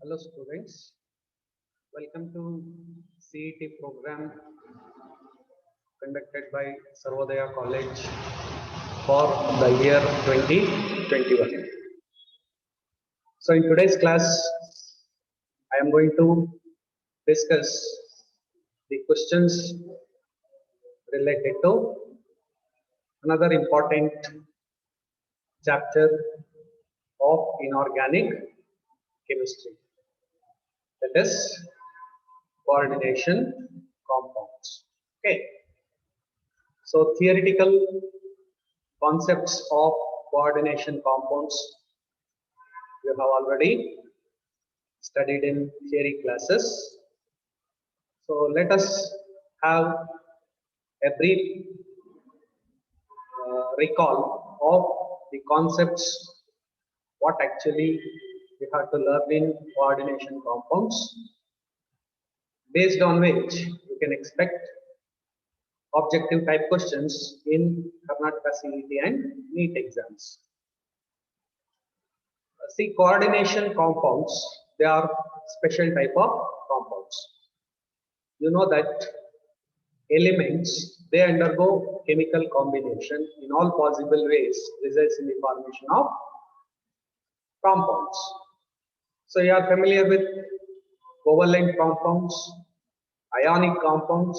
Hello students, welcome to CET program conducted by Sarvodaya College for the year 2021. So in today's class, I am going to discuss the questions related to another important chapter of inorganic chemistry, that is coordination compounds. Okay, so theoretical concepts of coordination compounds you have already studied in theory classes. So let us have a brief recall of the concepts, what actually we have to learn in coordination compounds, based on which you can expect objective type questions in Karnataka CET and NEET exams. See, coordination compounds, they are special type of compounds. You know that elements, they undergo chemical combination in all possible ways, results in the formation of compounds. So you are familiar with covalent compounds, ionic compounds,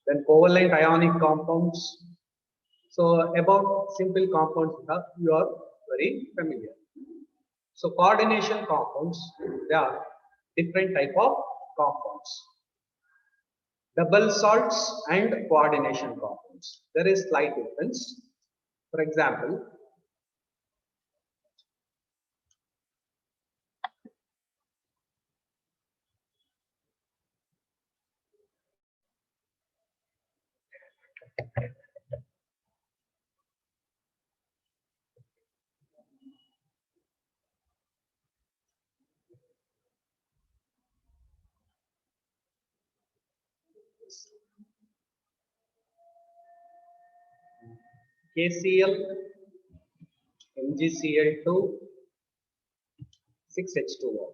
then covalent ionic compounds. So about simple compounds you are very familiar. So coordination compounds, they are different type of compounds. Double salts and coordination compounds. There is slight difference. For example, KCl, MgCl2, 6H2O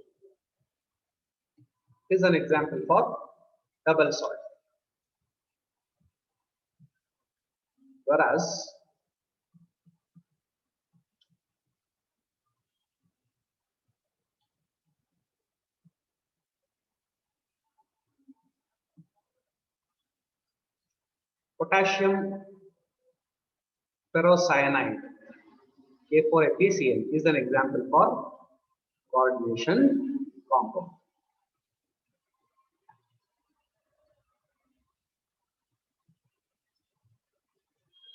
is an example for double salt. Whereas potassium ferrocyanide, K4FeCl, is an example for coordination compound.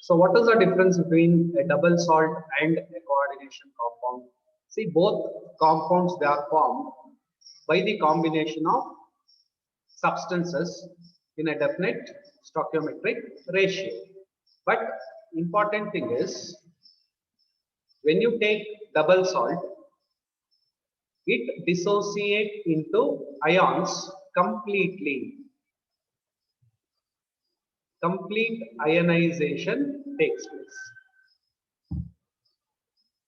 So what is the difference between a double salt and a coordination compound? See, both compounds, they are formed by the combination of substances in a definite stoichiometric ratio. But important thing is, when you take double salt, it dissociates into ions completely. Complete ionization takes place.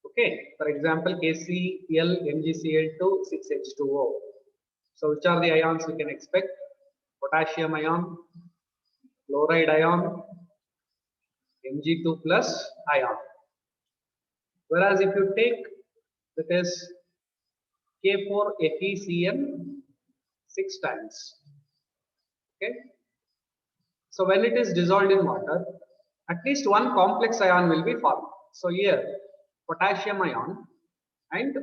Okay, for example, KCl, MgCl2, 6H2O. So which are the ions we can expect? Potassium ion, chloride ion, Mg2 plus ion. Whereas if you take, that is K4FeCl 6 times. Okay. So when it is dissolved in water, at least one complex ion will be formed. So here, potassium ion and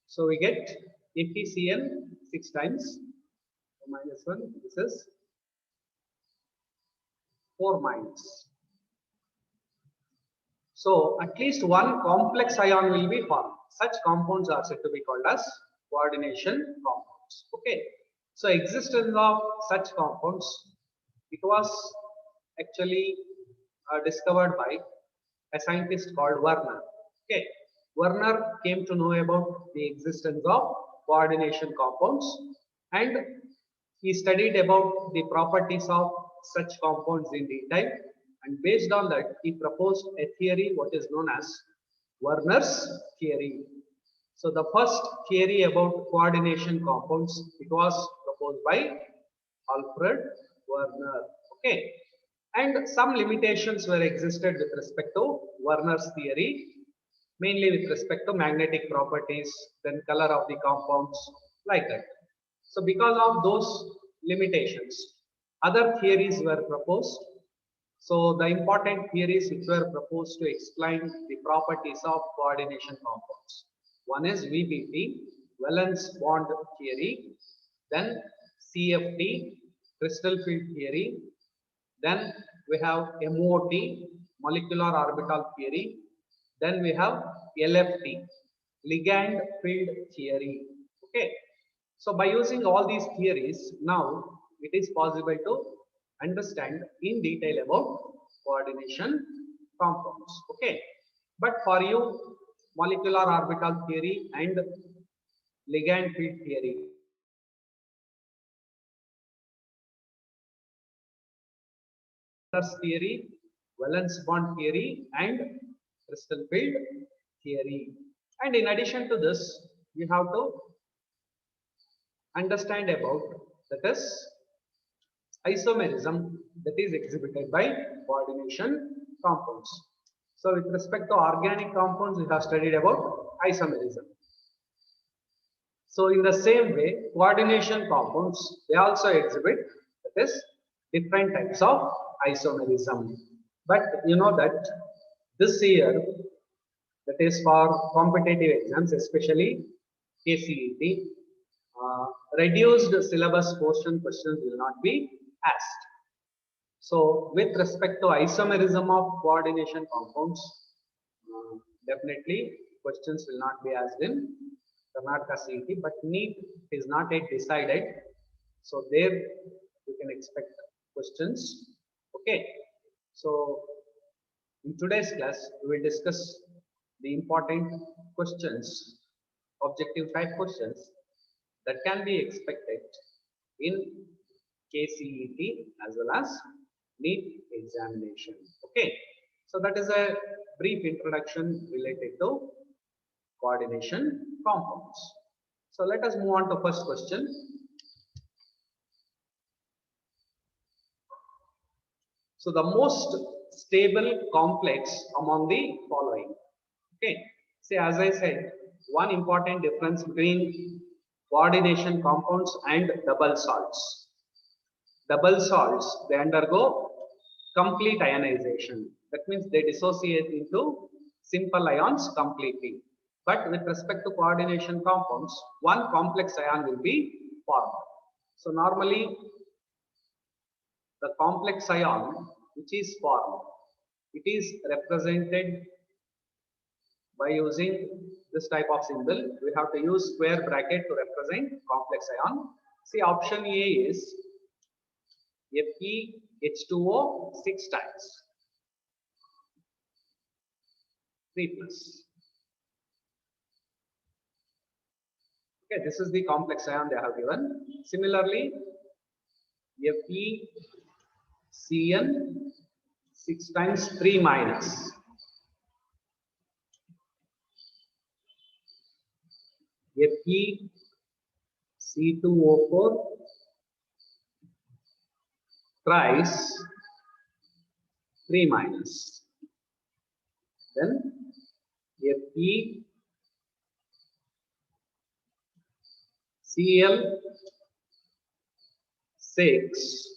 so we get FeCl 6 times, minus 1, this is 4 minus. So at least one complex ion will be formed. Such compounds are said to be called as coordination compounds. Okay. So existence of such compounds, it was actually discovered by a scientist called Werner. Okay. Werner came to know about the existence of coordination compounds, and he studied about the properties of such compounds in detail, and based on that he proposed a theory what is known as Werner's theory. So the first theory about coordination compounds, it was proposed by Alfred Werner. Okay, and some limitations were existed with respect to Werner's theory, mainly with respect to magnetic properties, then color of the compounds, like that. So because of those limitations, other theories were proposed. So the important theories which were proposed to explain the properties of coordination compounds. One is VBT, valence bond theory, then CFT, crystal field theory, then we have MOT, molecular orbital theory, then we have LFT, ligand field theory. Okay. So by using all these theories, now it is possible to understand in detail about coordination compounds. Okay. But for you, molecular orbital theory and ligand field theory, theory, valence bond theory, and crystal field theory. And in addition to this, you have to understand about, that is, isomerism that is exhibited by coordination compounds. So with respect to organic compounds, we have studied about isomerism. So in the same way, coordination compounds, they also exhibit, that is, different types of isomerism. But you know that this year, that is for competitive exams, especially KCET, reduced syllabus portion questions will not be asked. So with respect to isomerism of coordination compounds, definitely questions will not be asked in Karnataka CET, but NEET is not yet decided. So there you can expect questions. Okay. So in today's class, we will discuss the important questions, objective type questions that can be expected in KCET as well as NEET examination. Okay. So that is a brief introduction related to coordination compounds. So let us move on to first question. So the most stable complex among the following. Okay. See, as I said, one important difference between coordination compounds and double salts. Double salts, they undergo complete ionization. That means they dissociate into simple ions completely. But with respect to coordination compounds, one complex ion will be formed. So normally, the complex ion which is formed, it is represented by using this type of symbol. We have to use square bracket to represent complex ion. See, option A is FeH2O 6 times 3 plus. Okay, this is the complex ion they have given. Similarly, FeCN 6 times 3 minus. FeC2O4 thrice 3 minus. Then FeCl 6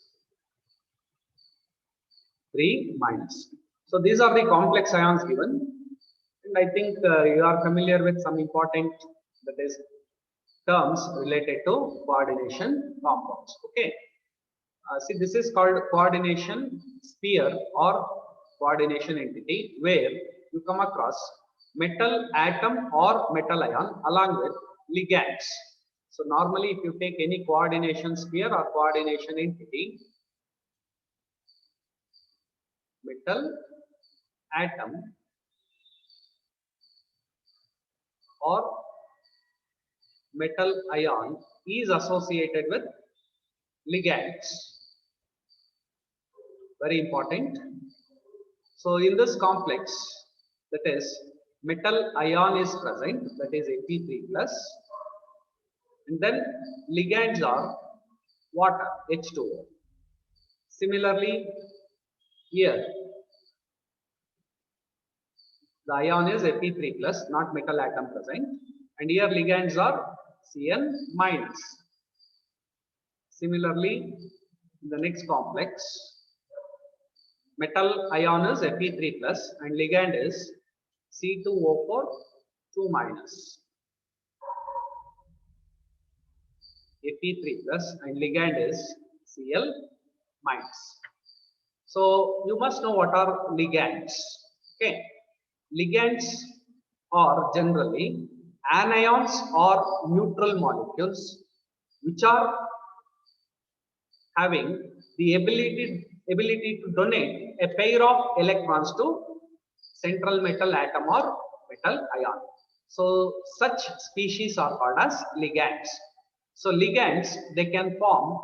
3 minus. So these are the complex ions given, and I think you are familiar with some important, that is, terms related to coordination compounds. Okay. See, this is called coordination sphere or coordination entity, where you come across metal atom or metal ion along with ligands. So normally, if you take any coordination sphere or coordination entity, metal atom or metal ion is associated with ligands. Very important. So in this complex, that is metal ion is present, that is Fe3 plus, and then ligands are water, H2O. Similarly, here the ion is Fe3 plus, not metal atom present, and here ligands are Cl minus. Similarly, in the next complex, metal ion is Fe3 plus and ligand is C2O4 2 minus. Fe3 plus and ligand is Cl minus. So you must know what are ligands. Okay, ligands are generally anions or neutral molecules which are having the ability to donate a pair of electrons to central metal atom or metal ion. So such species are called as ligands. So ligands, they can form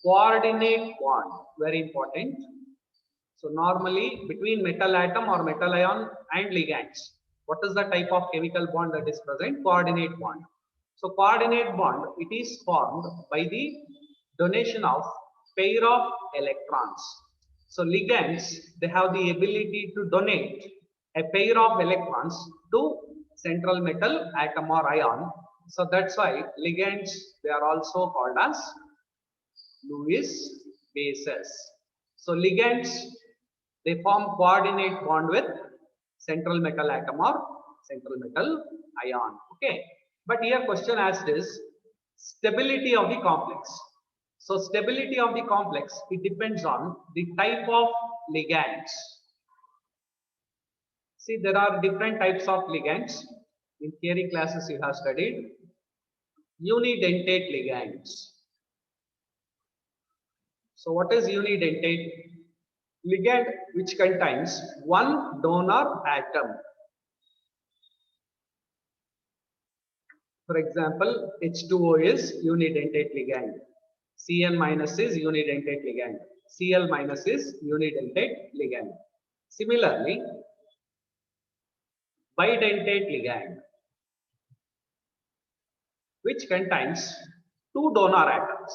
coordinate bond, very important. So normally between metal atom or metal ion and ligands, what is the type of chemical bond that is present? Coordinate bond. So coordinate bond, it is formed by the donation of pair of electrons. So ligands, they have the ability to donate a pair of electrons to central metal atom or ion. So that's why ligands, they are also called as Lewis bases. So ligands, they form coordinate bond with central metal atom or central metal ion. Okay. But here question asked is stability of the complex. So stability of the complex, it depends on the type of ligands. See, there are different types of ligands. In theory classes you have studied unidentate ligands. So what is unidentate? Ligand which contains one donor atom. For example, H2O is unidentate ligand. Cn minus is unidentate ligand. Cl minus is unidentate ligand. Similarly, bidentate ligand which contains two donor atoms.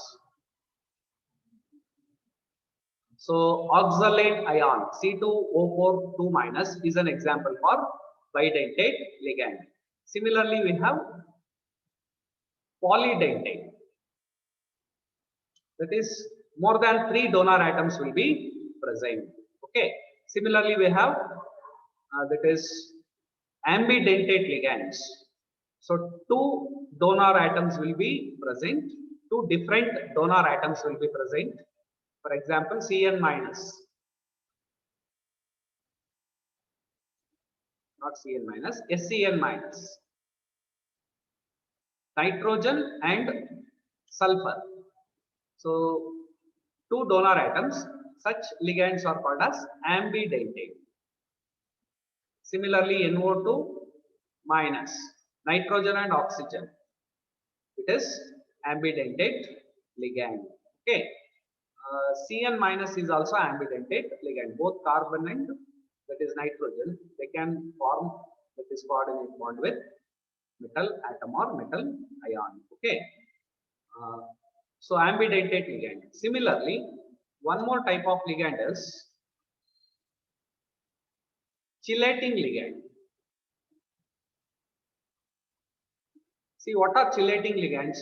So oxalate ion C2O4 2 minus is an example for bidentate ligand. Similarly, we have polydentate. That is more than 3 donor atoms will be present. Okay. Similarly, we have that is ambidentate ligands. So 2 donor atoms will be present. 2 different donor atoms will be present. For example, Cn minus, not Cn minus, SCn minus, nitrogen and sulfur. So 2 donor atoms, such ligands are called as ambidentate. Similarly, NO2 minus, nitrogen and oxygen, it is ambidentate ligand. Okay. Cn minus is also ambidentate ligand. Both carbon and that is nitrogen, they can form that is coordinate bond with metal atom or metal ion. Okay. So ambidentate ligand. Similarly, one more type of ligand is chelating ligand. See, what are chelating ligands?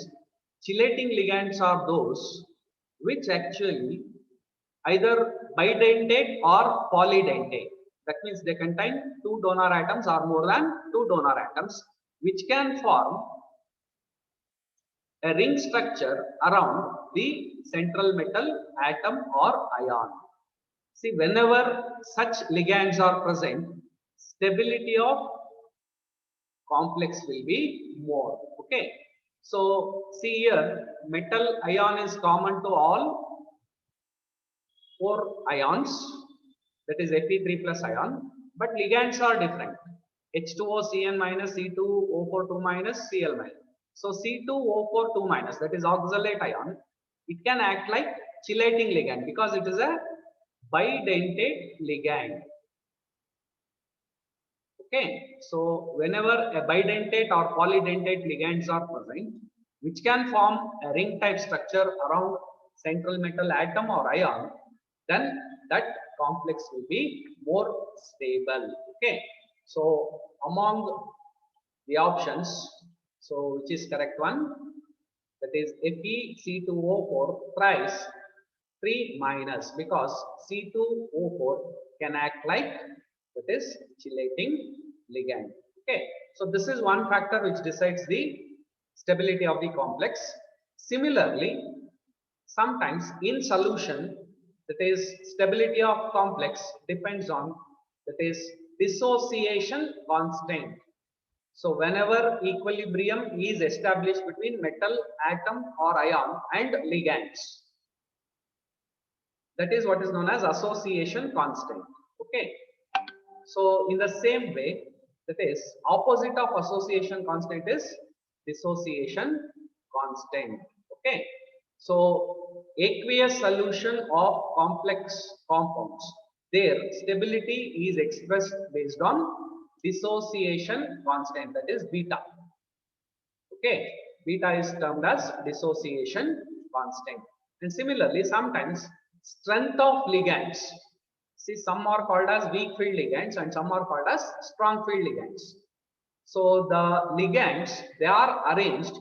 Chelating ligands are those which actually either bidentate or polydentate. That means they contain 2 donor atoms or more than 2 donor atoms, which can form a ring structure around the central metal atom or ion. See, whenever such ligands are present, stability of complex will be more. Okay. So see here, metal ion is common to all 4 ions, that is Fe3 plus ion, but ligands are different. H2O, Cn minus, C2O4 2 minus, Cl minus. So C2O4 2 minus, that is oxalate ion, it can act like chelating ligand because it is a bidentate ligand. Okay, so whenever a bidentate or polydentate ligands are present, which can form a ring type structure around central metal atom or ion, then that complex will be more stable. Okay, so among the options, so which is correct one? That is FeC2O4 thrice 3 minus, because C2O4 can act like, that is, chelating ligand. Okay, so this is one factor which decides the stability of the complex. Similarly, sometimes in solution, that is, stability of complex depends on, that is, dissociation constant. So whenever equilibrium is established between metal atom or ion and ligands, that is what is known as association constant. Okay, so in the same way, that is, opposite of association constant is dissociation constant. Okay, so aqueous solution of complex compounds, their stability is expressed based on dissociation constant, that is beta. Okay, beta is termed as dissociation constant. And similarly, sometimes strength of ligands. See, some are called as weak field ligands and some are called as strong field ligands. So the ligands, they are arranged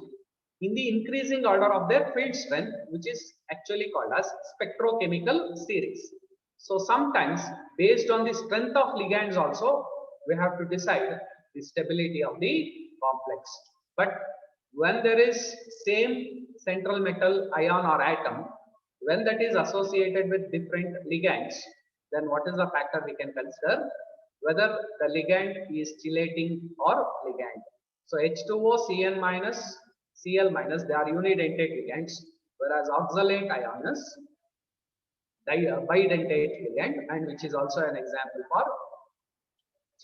in the increasing order of their field strength, which is actually called as spectrochemical series. So sometimes based on the strength of ligands also, we have to decide the stability of the complex. But when there is same central metal ion or atom, when that is associated with different ligands, then what is the factor we can consider? Whether the ligand is chelating or ligand. So H2O, Cn minus, Cl minus, they are unidentate ligands, whereas oxalate ion is bidentate ligand, and which is also an example for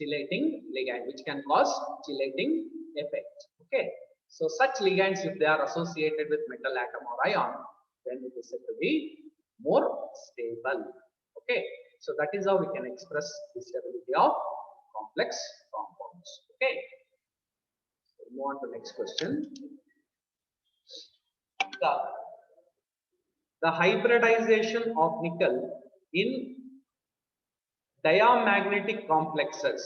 chelating ligand, which can cause chelating effect. Okay, so such ligands, if they are associated with metal atom or ion, then it is said to be more stable. Okay, so that is how we can express the stability of complex compounds. Okay, so move on to the next question. The hybridization of nickel in diamagnetic complexes,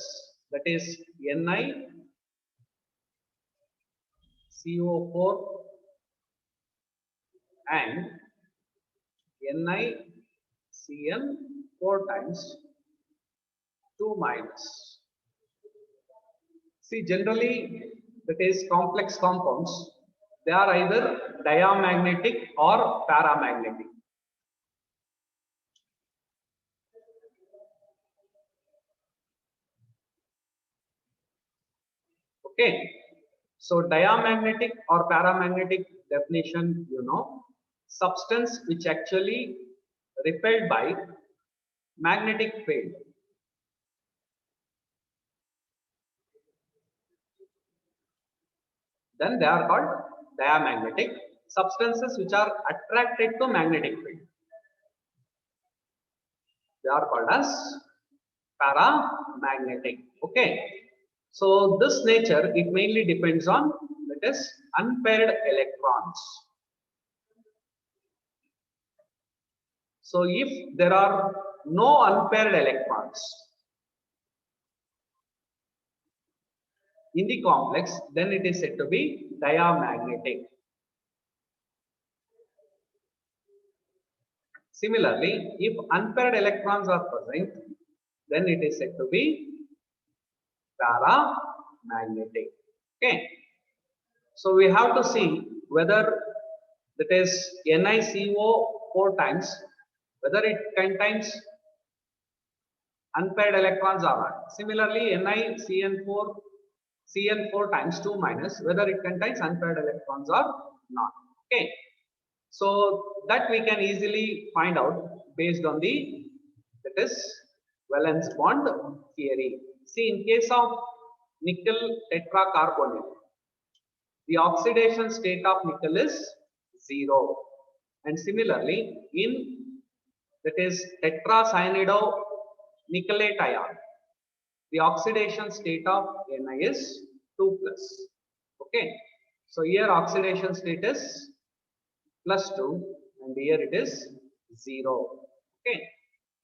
that is NiCO4 and NiCN 4 times 2 minus. See, generally, that is complex compounds, they are either diamagnetic or paramagnetic. Okay, so diamagnetic or paramagnetic definition, you know, substance which actually repelled by magnetic field. Then they are called diamagnetic. Substances which are attracted to magnetic field, they are called as paramagnetic. Okay, so this nature, it mainly depends on, that is, unpaired electrons. So if there are no unpaired electrons in the complex, then it is said to be diamagnetic. Similarly, if unpaired electrons are present, then it is said to be paramagnetic. Okay, so we have to see whether that is NiCO 4 times, whether it contains unpaired electrons or not. Similarly, NiCN4 Cn4 times 2 minus, whether it contains unpaired electrons or not. Okay, so that we can easily find out based on the, that is, valence bond theory. See, in case of nickel tetracarbonate, the oxidation state of nickel is 0, and similarly in, that is tetracyanidonickelate ion. The oxidation state of Ni is 2 plus. Okay. So here oxidation state is +2 and here it is 0. Okay.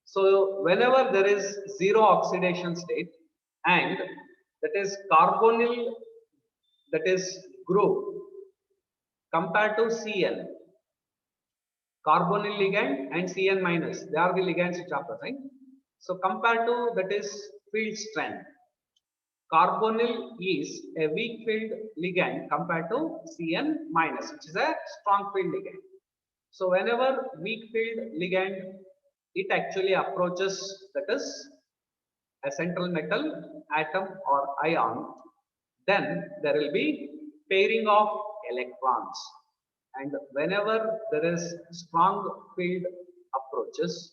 So whenever there is 0 oxidation state and that is carbonyl, that is group compared to Cl, carbonyl ligand and Cn minus, they are the ligands which are present. So compared to that is field strength, carbonyl is a weak field ligand compared to Cn minus, which is a strong field ligand. So whenever weak field ligand, it actually approaches that is a central metal atom or ion, then there will be pairing of electrons. And whenever there is strong field approaches,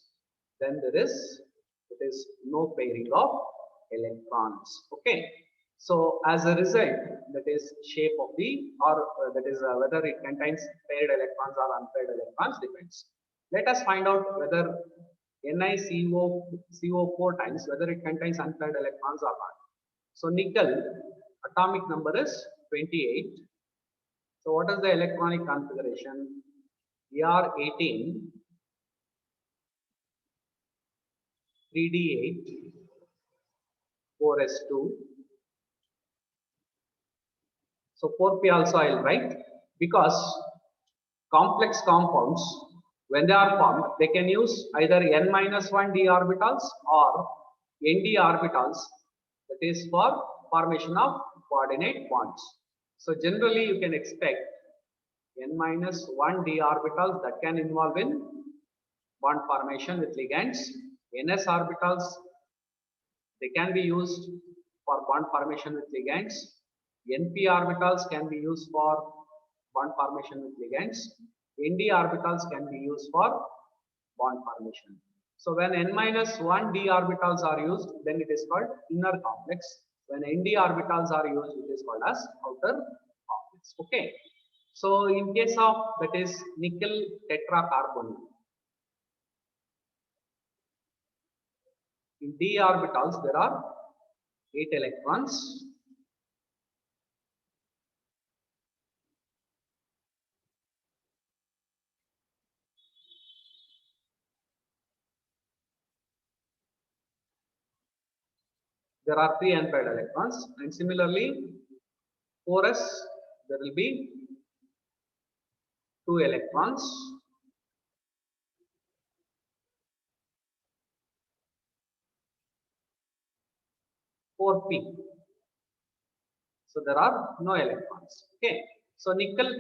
then there is no pairing of electrons. Okay. So as a result, that is shape of the, or that is whether it contains paired electrons or unpaired electrons depends. Let us find out whether NiCO4 times, whether it contains unpaired electrons or not. So nickel atomic number is 28. So what is the electronic configuration? Er18, 3d8, 4s2. So 4p also I will write, because complex compounds, when they are formed, they can use either n-1 d orbitals or nd orbitals, that is for formation of coordinate bonds. So generally you can expect n-1 d orbitals that can involve in bond formation with ligands. Ns orbitals, they can be used for bond formation with ligands. Np orbitals can be used for bond formation with ligands. Nd orbitals can be used for bond formation. So when n-1 d orbitals are used, then it is called inner complex. When nd orbitals are used, it is called as outer complex. Okay. So in case of that is nickel tetracarbonyl, in d orbitals there are 8 electrons. There are 3 unpaired electrons, and similarly 4s, there will be 2 electrons. 4p, so there are no electrons. Okay. So nickel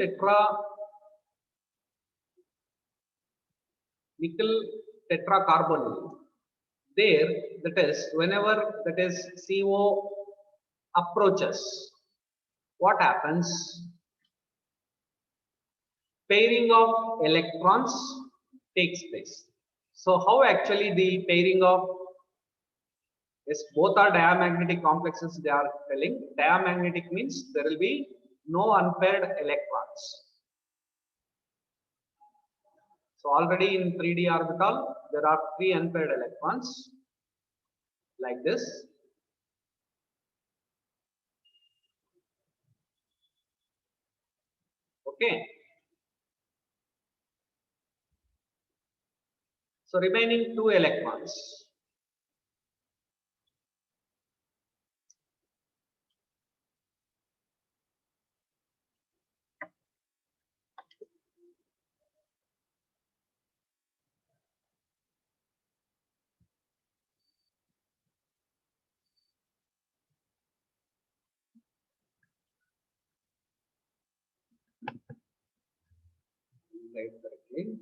tetracarbonyl, there that is whenever that is CO approaches, what happens? Pairing of electrons takes place. So how actually the pairing of, yes, both are diamagnetic complexes, they are telling. Diamagnetic means there will be no unpaired electrons. So already in 3d orbital, there are 3 unpaired electrons like this. Okay. So remaining 2 electrons. Right, correctly.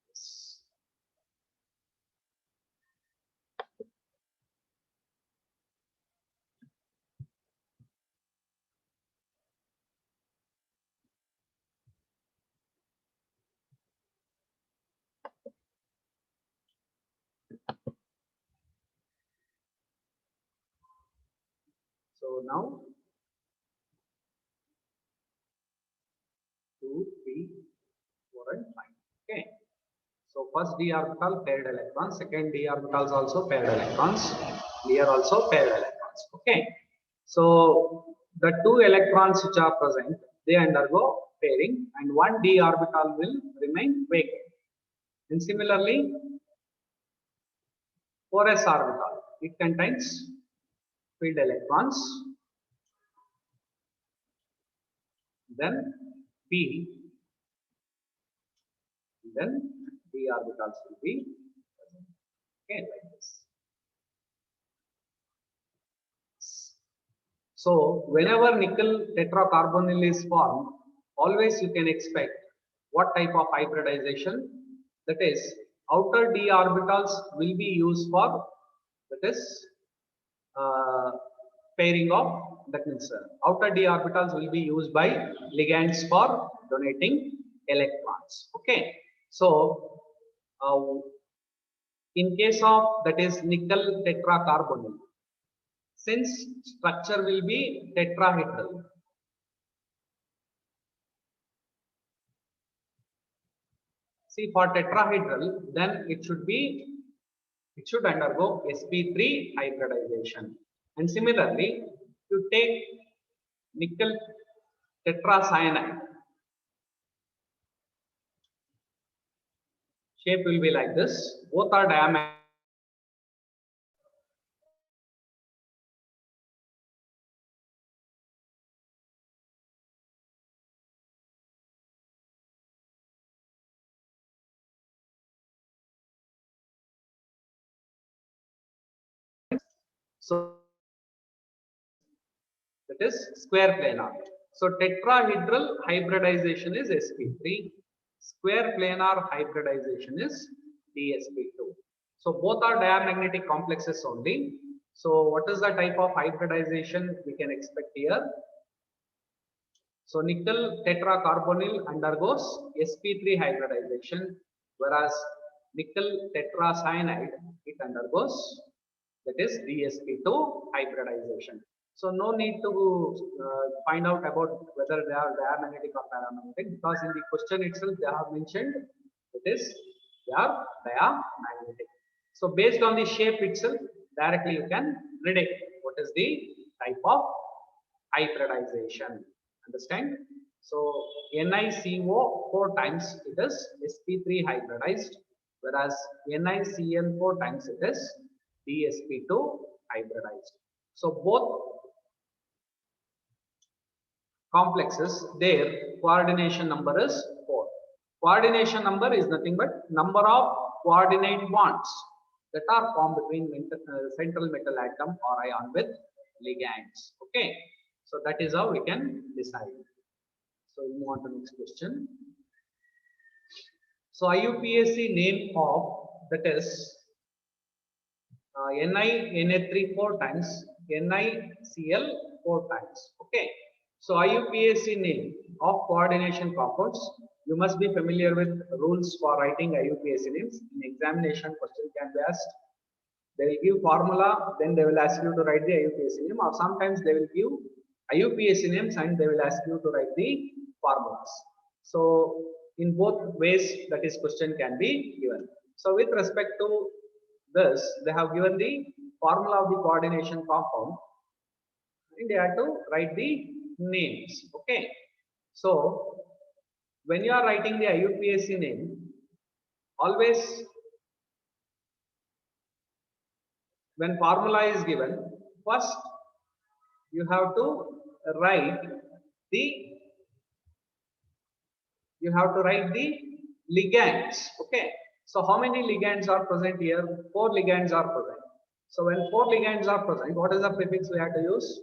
Yes. So now Okay. So first d orbital paired electrons, second d orbitals also paired electrons, here also paired electrons. Okay. So the two electrons which are present, they undergo pairing and one d orbital will remain vacant. And similarly, 4s orbital, it contains filled electrons, then p, then d orbitals will be present. Okay, like this. So whenever nickel tetracarbonyl is formed, always you can expect what type of hybridization, that is outer d orbitals will be used for, that is uh, pairing of, that means outer d orbitals will be used by ligands for donating electrons. Okay. So uh, in case of, that is nickel tetracarbonyl, since structure will be tetrahedral, see for tetrahedral, then it should undergo sp3 hybridization. And similarly, you take nickel tetracyanide, shape will be like this, both are diamagnetic. So that is square planar. So tetrahedral hybridization is sp3, square planar hybridization is dsp2. So both are diamagnetic complexes only. So what is the type of hybridization we can expect here? So nickel tetracarbonyl undergoes sp3 hybridization, whereas nickel tetracyanide, it undergoes, that is dsp2 hybridization. So no need to find out about whether they are diamagnetic or paramagnetic, because in the question itself they have mentioned it is they are diamagnetic. So based on the shape itself, directly you can predict what is the type of hybridization. Understand? So NiCO 4 times it is sp3 hybridized, whereas NiCl 4 times it is dsp2 hybridized. So both complexes, their coordination number is 4. Coordination number is nothing but number of coordinate bonds that are formed between central metal atom or ion with ligands. Okay. So that is how we can decide. So we move on to next question. So IUPAC name of, that is Na3 4 times, NiCl 4 times. Okay. So IUPAC name of coordination compounds. You must be familiar with rules for writing IUPAC names. In examination, question can be asked. They will give formula, then they will ask you to write the IUPAC name, or sometimes they will give IUPAC names and they will ask you to write the formulas. So in both ways, that is question can be given. So with respect to this, they have given the formula of the coordination compound and they have to write the names. Okay. So when you are writing the IUPAC name, always when formula is given, first you have to write the ligands. Okay. So how many ligands are present here? 4 ligands are present. So when 4 ligands are present, what is the prefix we have to use?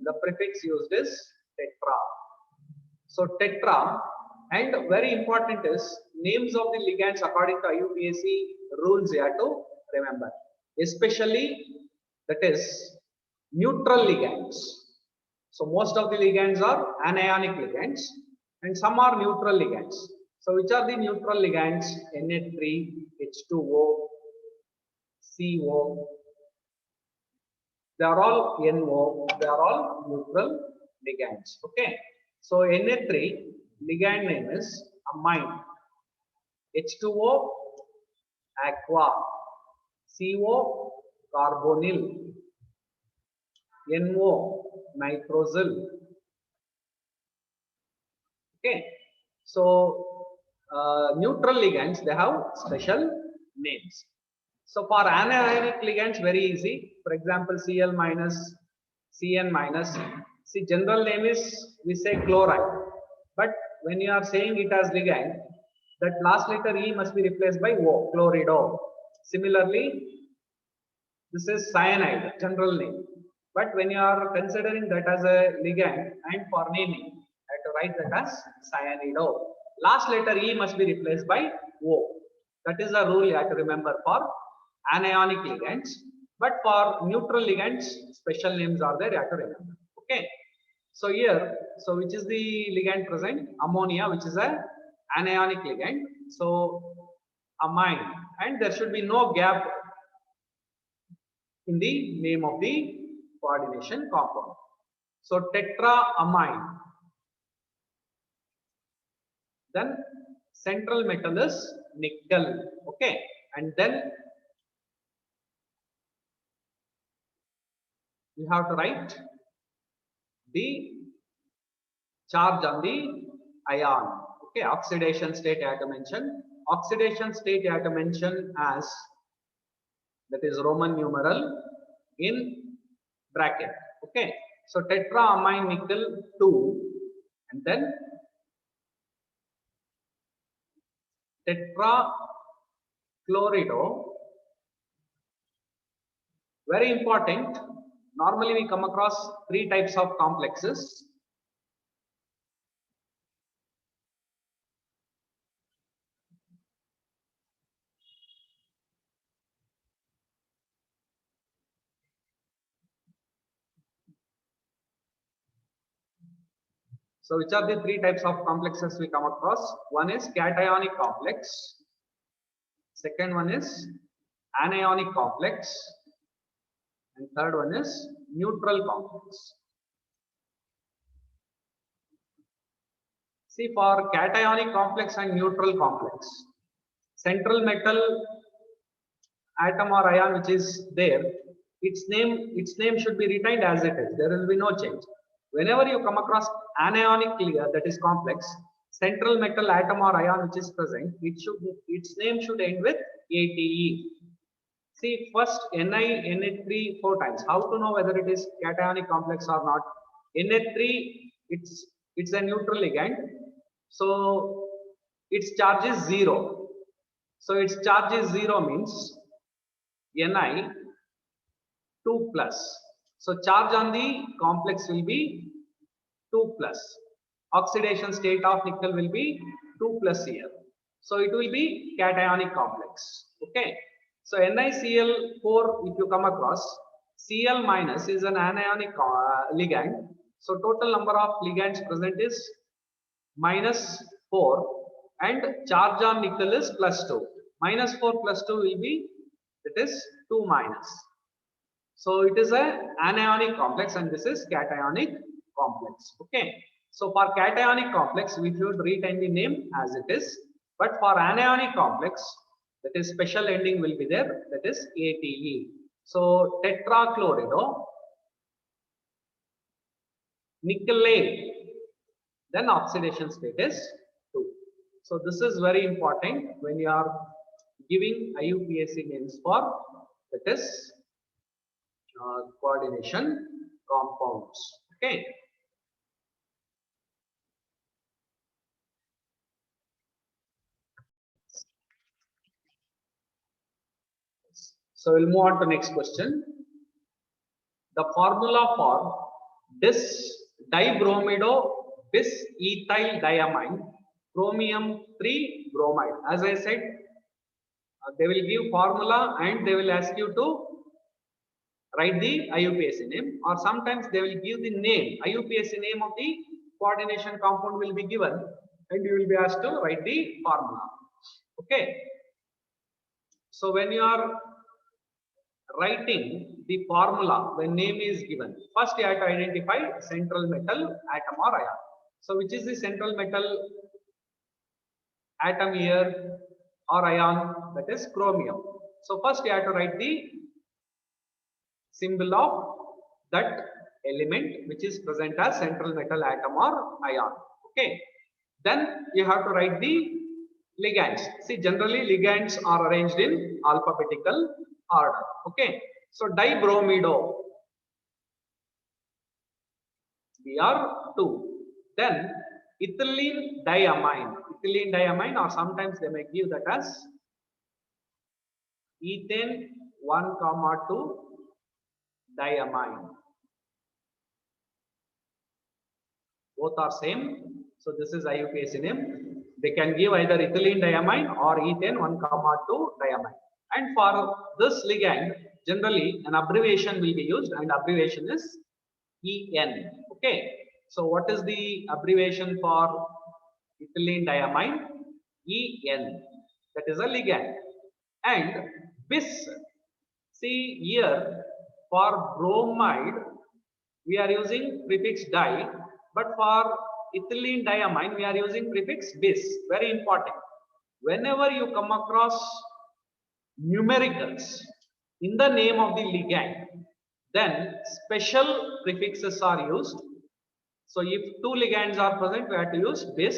The prefix used is tetra. So tetra, and very important is names of the ligands according to IUPAC rules you have to remember. Especially that is neutral ligands. So most of the ligands are anionic ligands and some are neutral ligands. So which are the neutral ligands? Na3, H2O, CO, they are all NO, they are all neutral ligands. Okay. So Na3 ligand name is amine. H2O aqua, CO carbonyl, NO nitrosyl. Okay, so neutral ligands, they have special names. So for anionic ligands, very easy. For example, Cl minus, Cn minus. See, general name is, we say chloride, but when you are saying it as ligand, that last letter E must be replaced by O, chlorido. Similarly, this is cyanide, general name. But when you are considering that as a ligand and for naming, I have to write that as cyanido. Last letter E must be replaced by O. That is the rule you have to remember for anionic ligands. But for neutral ligands, special names are there, you have to remember. Okay. So here, so which is the ligand present? Ammonia, which is a anionic ligand. So amine, and there should be no gap in the name of the coordination compound. So tetraamine. Then central metal is nickel. Okay, and then you have to write the charge on the ion. Okay, oxidation state I have to mention. Oxidation state I have to mention as, that is Roman numeral in bracket. Okay, so tetraamine nickel 2, and then tetrachlorido. Very important. Normally we come across 3 types of complexes. So which are the 3 types of complexes we come across? One is cationic complex. Second one is anionic complex. And third one is neutral complex. See, for cationic complex and neutral complex, central metal atom or ion which is there, its name should be retained as it is. There will be no change. Whenever you come across anionic layer, that is complex, central metal atom or ion which is present, its name should end with ATE. See, first Ni, Na3 4 times. How to know whether it is cationic complex or not? Na3, it's a neutral ligand, so its charge is 0. So its charge is 0 means Ni 2 plus. So charge on the complex will be 2 plus. Oxidation state of nickel will be 2 plus here. So it will be cationic complex. Okay. So NiCl4, if you come across, Cl minus is an anionic ligand. So total number of ligands present is -4, and charge on nickel is +2. -4 + 2 will be, it is 2 minus. So it is a anionic complex and this is cationic complex. Okay. So for cationic complex, we should retain the name as it is. But for anionic complex, that is special ending will be there, that is ATE. So tetrachlorido, nickelate, then oxidation state is 2. So this is very important when you are giving IUPAC names for, that is coordination compounds. Okay. So we'll move on to next question. The formula for dibromido bis-ethyl diamine chromium 3 bromide. As I said, they will give formula and they will ask you to write the IUPAC name, or sometimes they will give the name, IUPAC name of the coordination compound will be given and you will be asked to write the formula. Okay. So when you are writing the formula, when name is given, first you have to identify central metal atom or ion. So which is the central metal atom here? or ion, that is chromium. So first you have to write the symbol of that element which is present as central metal atom or ion. Okay. Then you have to write the ligands. See, generally ligands are arranged in alphabetical order. Okay. So dibromido, Br2. Then ethylene diamine. Ethylene diamine, or sometimes they may give that as ethane 1,2 diamine. Both are same. So this is IUPAC name. They can give either ethylene diamine or ethane 1,2 diamine. And for this ligand, generally an abbreviation will be used, and abbreviation is EN. Okay. So what is the abbreviation for ethylene diamine? EN. That is a ligand. And bis. See here, for bromide we are using prefix di, but for ethylene diamine we are using prefix bis. Very important. Whenever you come across numericals in the name of the ligand, then special prefixes are used. So if 2 ligands are present, we have to use bis.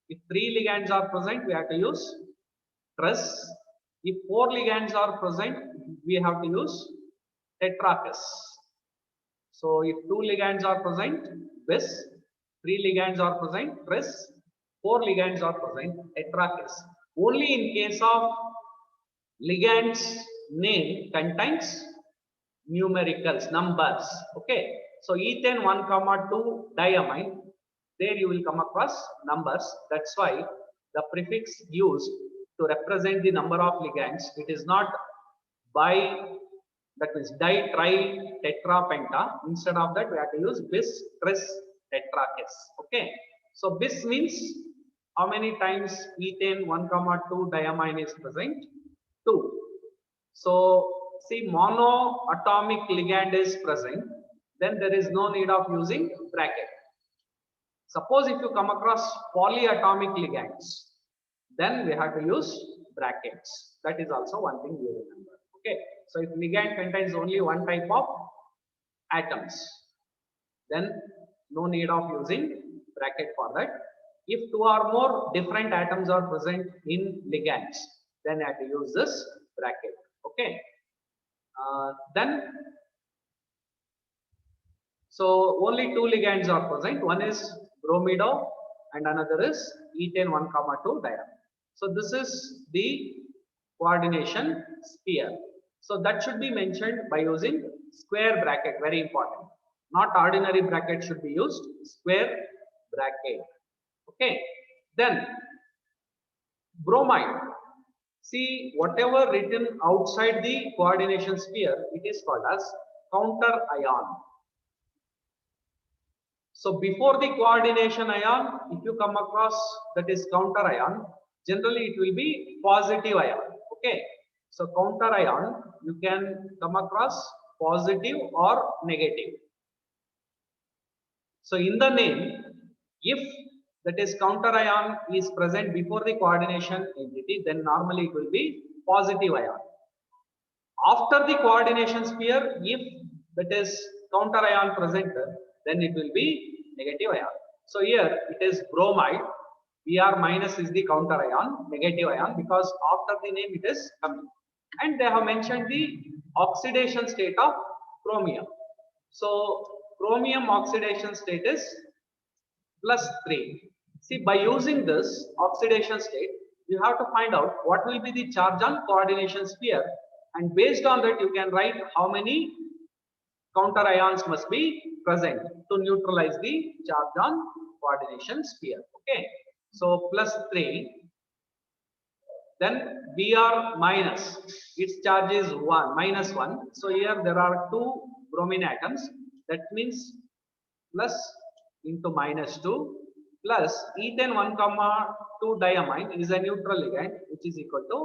If 3 ligands are present, we have to use tris. If 4 ligands are present, we have to use tetrakis. So if 2 ligands are present, bis. 3 ligands are present, tris. 4 ligands are present, tetrakis. Only in case of ligand's name contains numericals, numbers. Okay. So ethane 1,2 diamine, there you will come across numbers. That's why the prefix used to represent the number of ligands, it is not bi, that means di, tri, tetra, penta. Instead of that, we have to use bis, tris, tetrakis. Okay. So bis means how many times ethane 1,2 diamine is present? 2. So see, monoatomic ligand is present, then there is no need of using bracket. Suppose if you come across polyatomic ligands, then we have to use brackets. That is also one thing you remember. Okay. So if ligand contains only one type of atoms, then no need of using bracket for that. If 2 or more different atoms are present in ligands, then I have to use this bracket. Okay. Then so only 2 ligands are present. One is bromido and another is ethane 1,2 diamine. So this is the coordination sphere. So that should be mentioned by using square bracket. Very important. Not ordinary bracket should be used. Square bracket. Okay. Then bromide. See, whatever written outside the coordination sphere, it is called as counter ion. So before the coordination ion, if you come across that is counter ion, generally it will be positive ion. Okay. So counter ion, you can come across positive or negative. So in the name, if that is counter ion is present before the coordination entity, then normally it will be positive ion. After the coordination sphere, if that is counter ion present, then it will be negative ion. So here it is bromide. Br minus is the counter ion, negative ion, because after the name it is coming. And they have mentioned the oxidation state of chromium. So chromium oxidation state is +3. See, by using this oxidation state, you have to find out what will be the charge on coordination sphere, and based on that you can write how many counter ions must be present to neutralize the charge on coordination sphere. Okay. So +3. Then Br minus, its charge is -1. So here there are 2 bromine atoms. That means plus into -2 plus ethane 1,2 diamine is a neutral ligand, which is equal to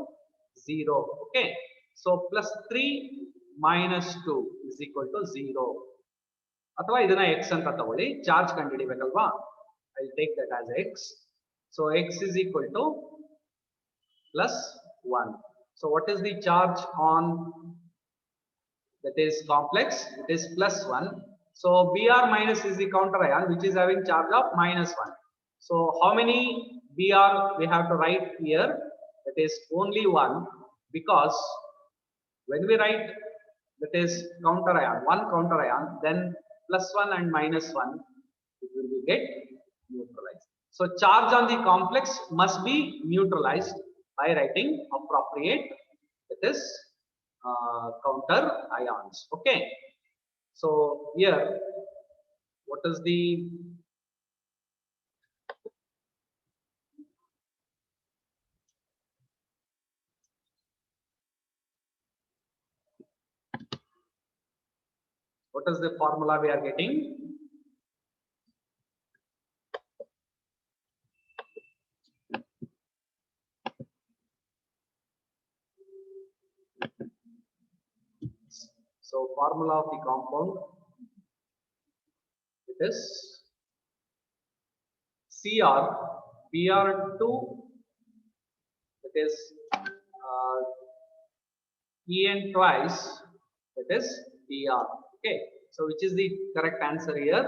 0. Okay. So +3 -2 is equal to 0. ಅಥವಾ ಇದನ್ನ x ಅಂತ ತಗೊಳ್ಳಿ, charge ಕಂಡುಹಿಡಿಯಬೇಕಲ್ವಾ. I'll take that as x. So x is equal to plus 1. So what is the charge on that is complex? It is plus 1. So Br minus is the counter ion which is having charge of minus 1. So how many Br we have to write here? That is only 1, because when we write that is counter ion, one counter ion, then plus 1 and minus 1, it will be get neutralized. So charge on the complex must be neutralized by writing appropriate, that is counter ions. Okay. So here, what is the formula we are getting? So formula of the compound, it is Cr Br2, that is En twice, that is Br. Okay, so which is the correct answer here?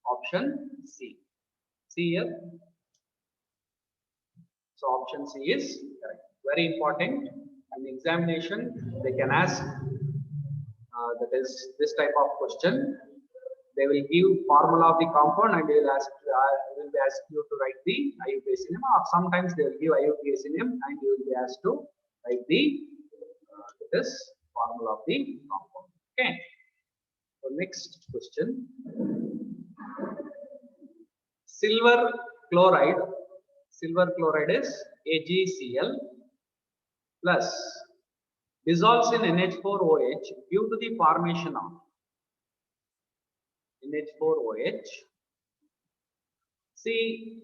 Option C. See here. So option C is correct. Very important. In examination, they can ask that is this type of question. They will give formula of the compound and they will ask you to write the IUPAC name, or sometimes they will give IUPAC name and you will be asked to write the this formula of the compound. Okay. So next question. Silver chloride is AgCl plus dissolves in NH4OH due to the formation of NH4OH. See,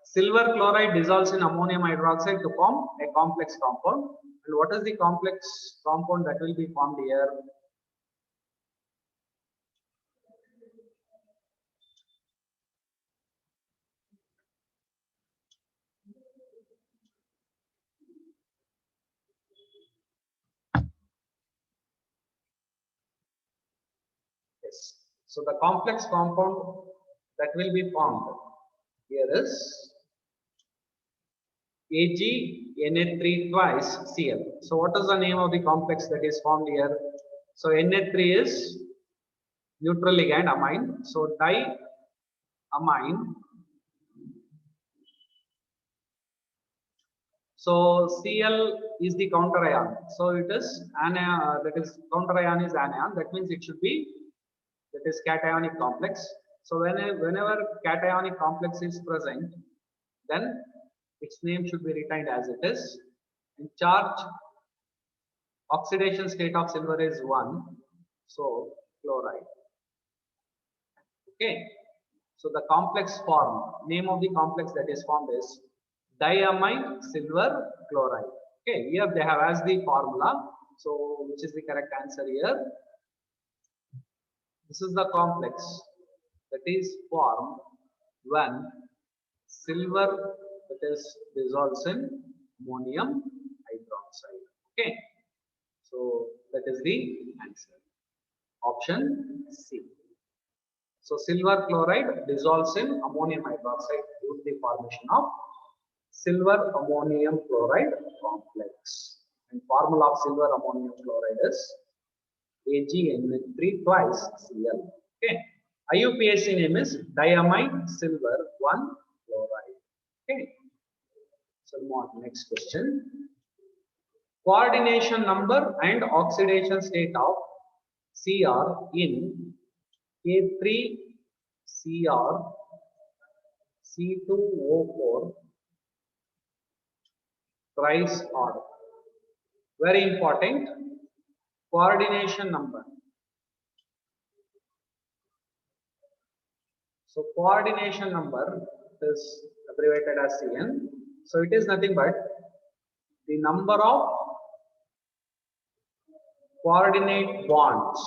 silver chloride dissolves in ammonium hydroxide to form a complex compound. And what is the complex compound that will be formed here? Yes. So the complex compound that will be formed here is AgNH3 twice Cl. So what is the name of the complex that is formed here? So NH3 is neutral ligand amine. So diamine. So Cl is the counter ion. So it is anion, that is counter ion is anion. That means it should be, that is cationic complex. So whenever cationic complex is present, then its name should be retained as it is. In charge, oxidation state of silver is 1. So chloride. Okay. So the complex form, name of the complex that is formed is diamine silver chloride. Okay, here they have asked the formula. So which is the correct answer here? This is the complex that is formed when silver, that is dissolves in ammonium hydroxide. Okay, so that is the answer. Option C. So silver chloride dissolves in ammonium hydroxide due to the formation of silver ammonium chloride complex. And formula of silver ammonium chloride is AgNH3 twice Cl. Okay. IUPAC name is diamine silver 1 chloride. Okay. So move on to next question. Coordination number and oxidation state of Cr in K3Cr C2O4 thrice odd. Very important. Coordination number. So coordination number is abbreviated as Cn. So it is nothing but the number of coordinate bonds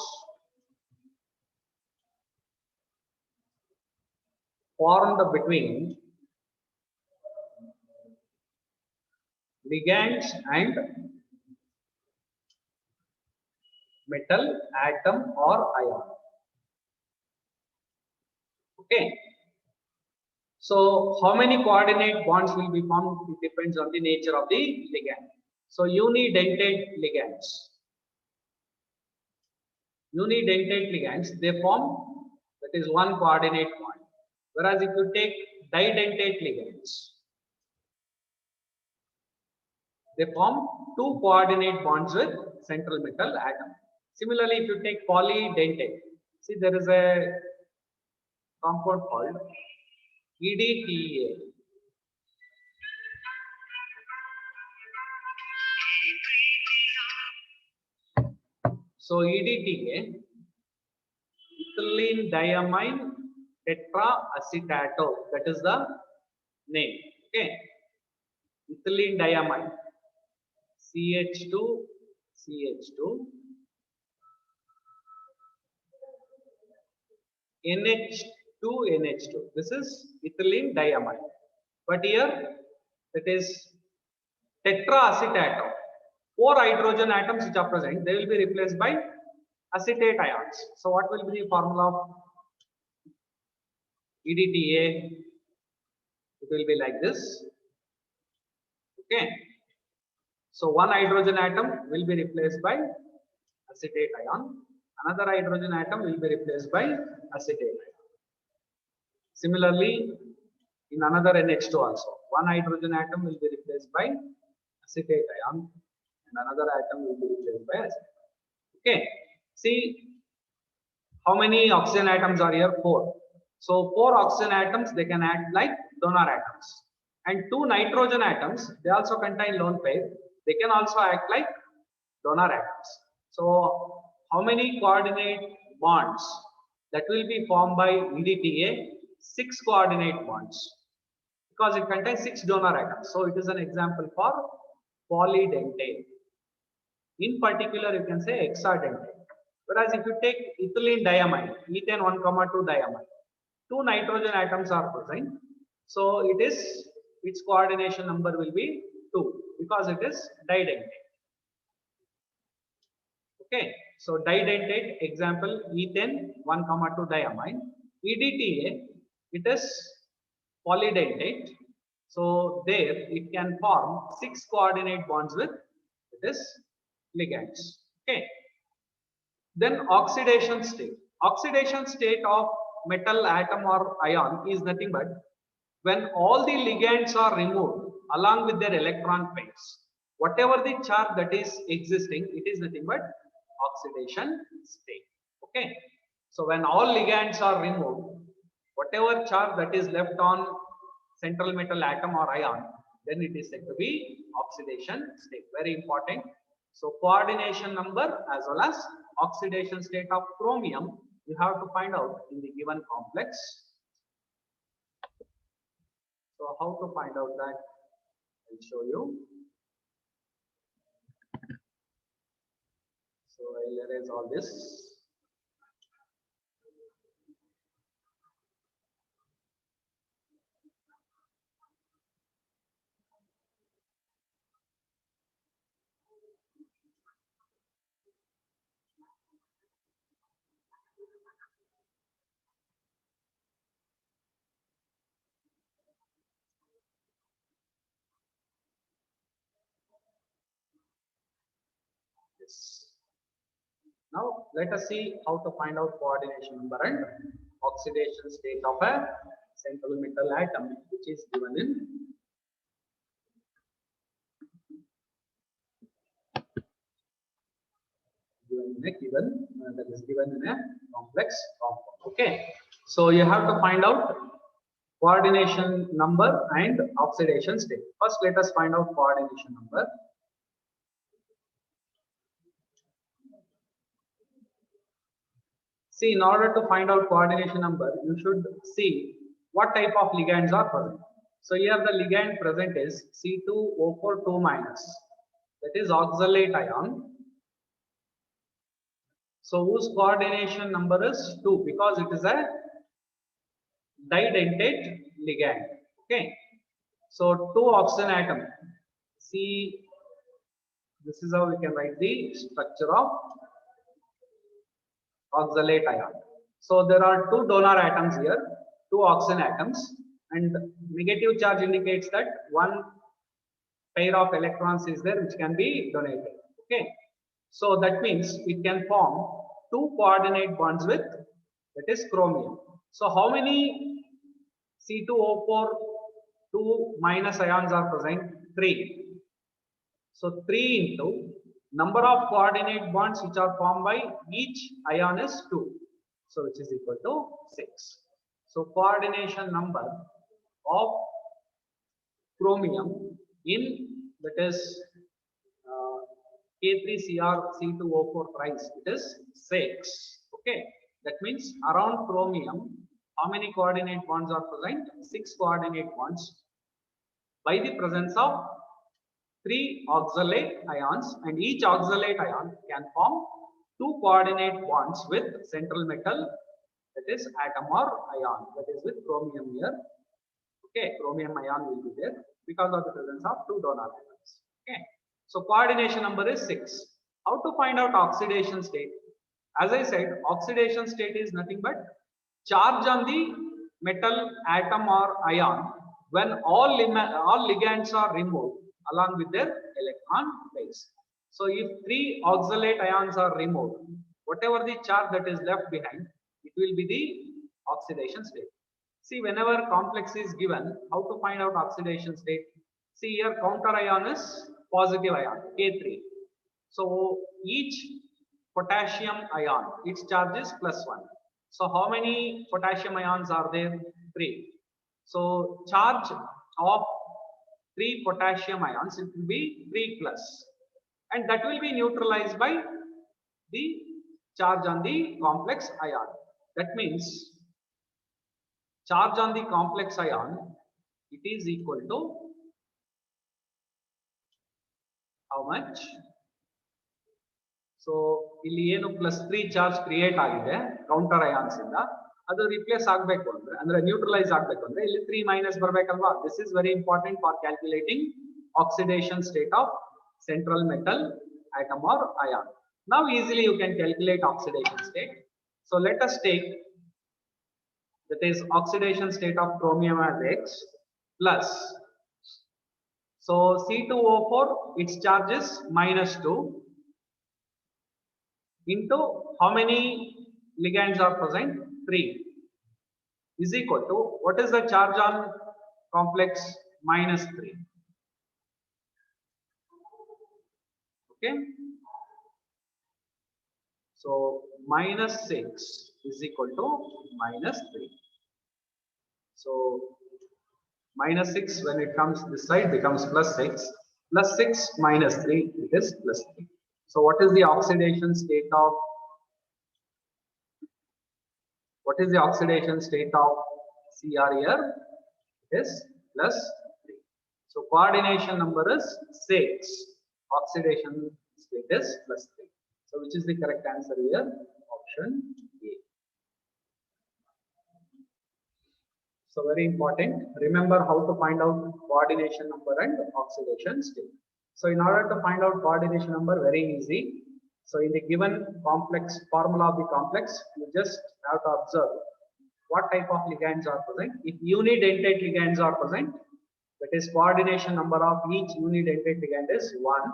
formed between ligands and metal, atom or ion. Okay. So how many coordinate bonds will be formed? It depends on the nature of the ligand. So unidentate ligands. Unidentate ligands, they form, that is one coordinate bond. Whereas if you take didentate ligands, they form two coordinate bonds with central metal atom. Similarly, if you take polydentate, see there is a compound called EDTA. So EDTA, ethylene diamine tetraacetato, that is the name. Okay, ethylene diamine, CH2, CH2, NH2, NH2. This is ethylene diamine. But here it is tetraacetato. 4 hydrogen atoms which are present, they will be replaced by acetate ions. So what will be the formula of EDTA? It will be like this. Okay. So one hydrogen atom will be replaced by acetate ion. Another hydrogen atom will be replaced by acetate ion. Similarly, in another NH2 also, one hydrogen atom will be replaced by acetate ion and another atom will be replaced by acetate. Okay. See how many oxygen atoms are here? 4. So 4 oxygen atoms, they can act like donor atoms. And 2 nitrogen atoms, they also contain lone pair. They can also act like donor atoms. So how many coordinate bonds that will be formed by EDTA? 6 coordinate bonds, because it contains 6 donor atoms. So it is an example for polydentate. In particular, you can say hexadentate. Whereas if you take ethylene diamine, ethane 1,2 diamine, 2 nitrogen atoms are present. So it is, its coordination number will be 2 because it is didentate. Okay, so didentate, example ethane 1,2 diamine. EDTA, it is polydentate. So there it can form 6 coordinate bonds with this ligands. Okay. Then oxidation state. Oxidation state of metal atom or ion is nothing but when all the ligands are removed along with their electron pairs. Whatever the charge that is existing, it is nothing but oxidation state. Okay. So when all ligands are removed, whatever charge that is left on central metal atom or ion, then it is said to be oxidation state. Very important. So coordination number as well as oxidation state of chromium, you have to find out in the given complex. So how to find out that? I'll show you. So I'll erase all this. Now let us see how to find out coordination number and oxidation state of a central metal atom, which is given in that is given in a complex compound. Okay, so you have to find out coordination number and oxidation state. First, let us find out coordination number. See, in order to find out coordination number, you should see what type of ligands are present. So here the ligand present is C2O4 2-, that is oxalate ion. So whose coordination number is 2 because it is a didentate ligand. Okay. So 2 oxygen atom See, this is how we can write the structure of oxalate ion. So there are two donor atoms here, two oxygen atoms, and negative charge indicates that one pair of electrons is there which can be donated. Okay, so that means it can form two coordinate bonds with, that is chromium. So how many C2O4 2 minus ions are present? 3. So 3 into number of coordinate bonds which are formed by each ion is 2. So which is equal to 6. So coordination number of chromium in, that is K3Cr C2O4 thrice, it is 6. Okay, that means around chromium, how many coordinate bonds are present? 6 coordinate bonds by the presence of 3 oxalate ions, and each oxalate ion can form 2 coordinate bonds with central metal, that is atom or ion, that is with chromium here. Okay, chromium ion will be there because of the presence of 2 donor atoms. Okay, so coordination number is 6. How to find out oxidation state? As I said, oxidation state is nothing but charge on the metal atom or ion when all ligands are removed along with their electron pairs. So if 3 oxalate ions are removed, whatever the charge that is left behind, it will be the oxidation state. See, whenever complex is given, how to find out oxidation state? See here, counter ion is positive ion, K3. So each potassium ion, its charge is +1. So how many potassium ions are there? 3. So charge of 3 potassium ions, it will be 3 plus, and that will be neutralized by the charge on the complex ion. That means charge on the complex ion, it is equal to how much? So ಇಲ್ಲಿ ಏನು +3 charge create ಆಗಿದೆ counter ions ಇಂದ, ಅದು replace ಆಗಬೇಕು ಅಂದ್ರೆ neutralise ಆಗಬೇಕು ಅಂದ್ರೆ ಇಲ್ಲಿ 3 ಮೈನಸ್ ಬರಬೇಕಲ್ವಾ. This is very important for calculating oxidation state of central metal atom or ion. Now easily you can calculate oxidation state. So let us take, that is oxidation state of chromium as X plus, so C2O4 its charge is -2 into how many ligands are present? 3 is equal to, what is the charge on complex? -3. Okay, so -6 is equal to -3. So -6 when it comes this side becomes +6, +6 -3 it is +3. So what is the oxidation state of, Cr here? It is +3. So coordination number is 6. Oxidation state is +3. So which is the correct answer here? Option A. So very important. Remember how to find out coordination number and oxidation state. So in order to find out coordination number, very easy. So in the given complex, formula of the complex, you just have to observe what type of ligands are present. If unidentate ligands are present, that is coordination number of each unidentate ligand is 1.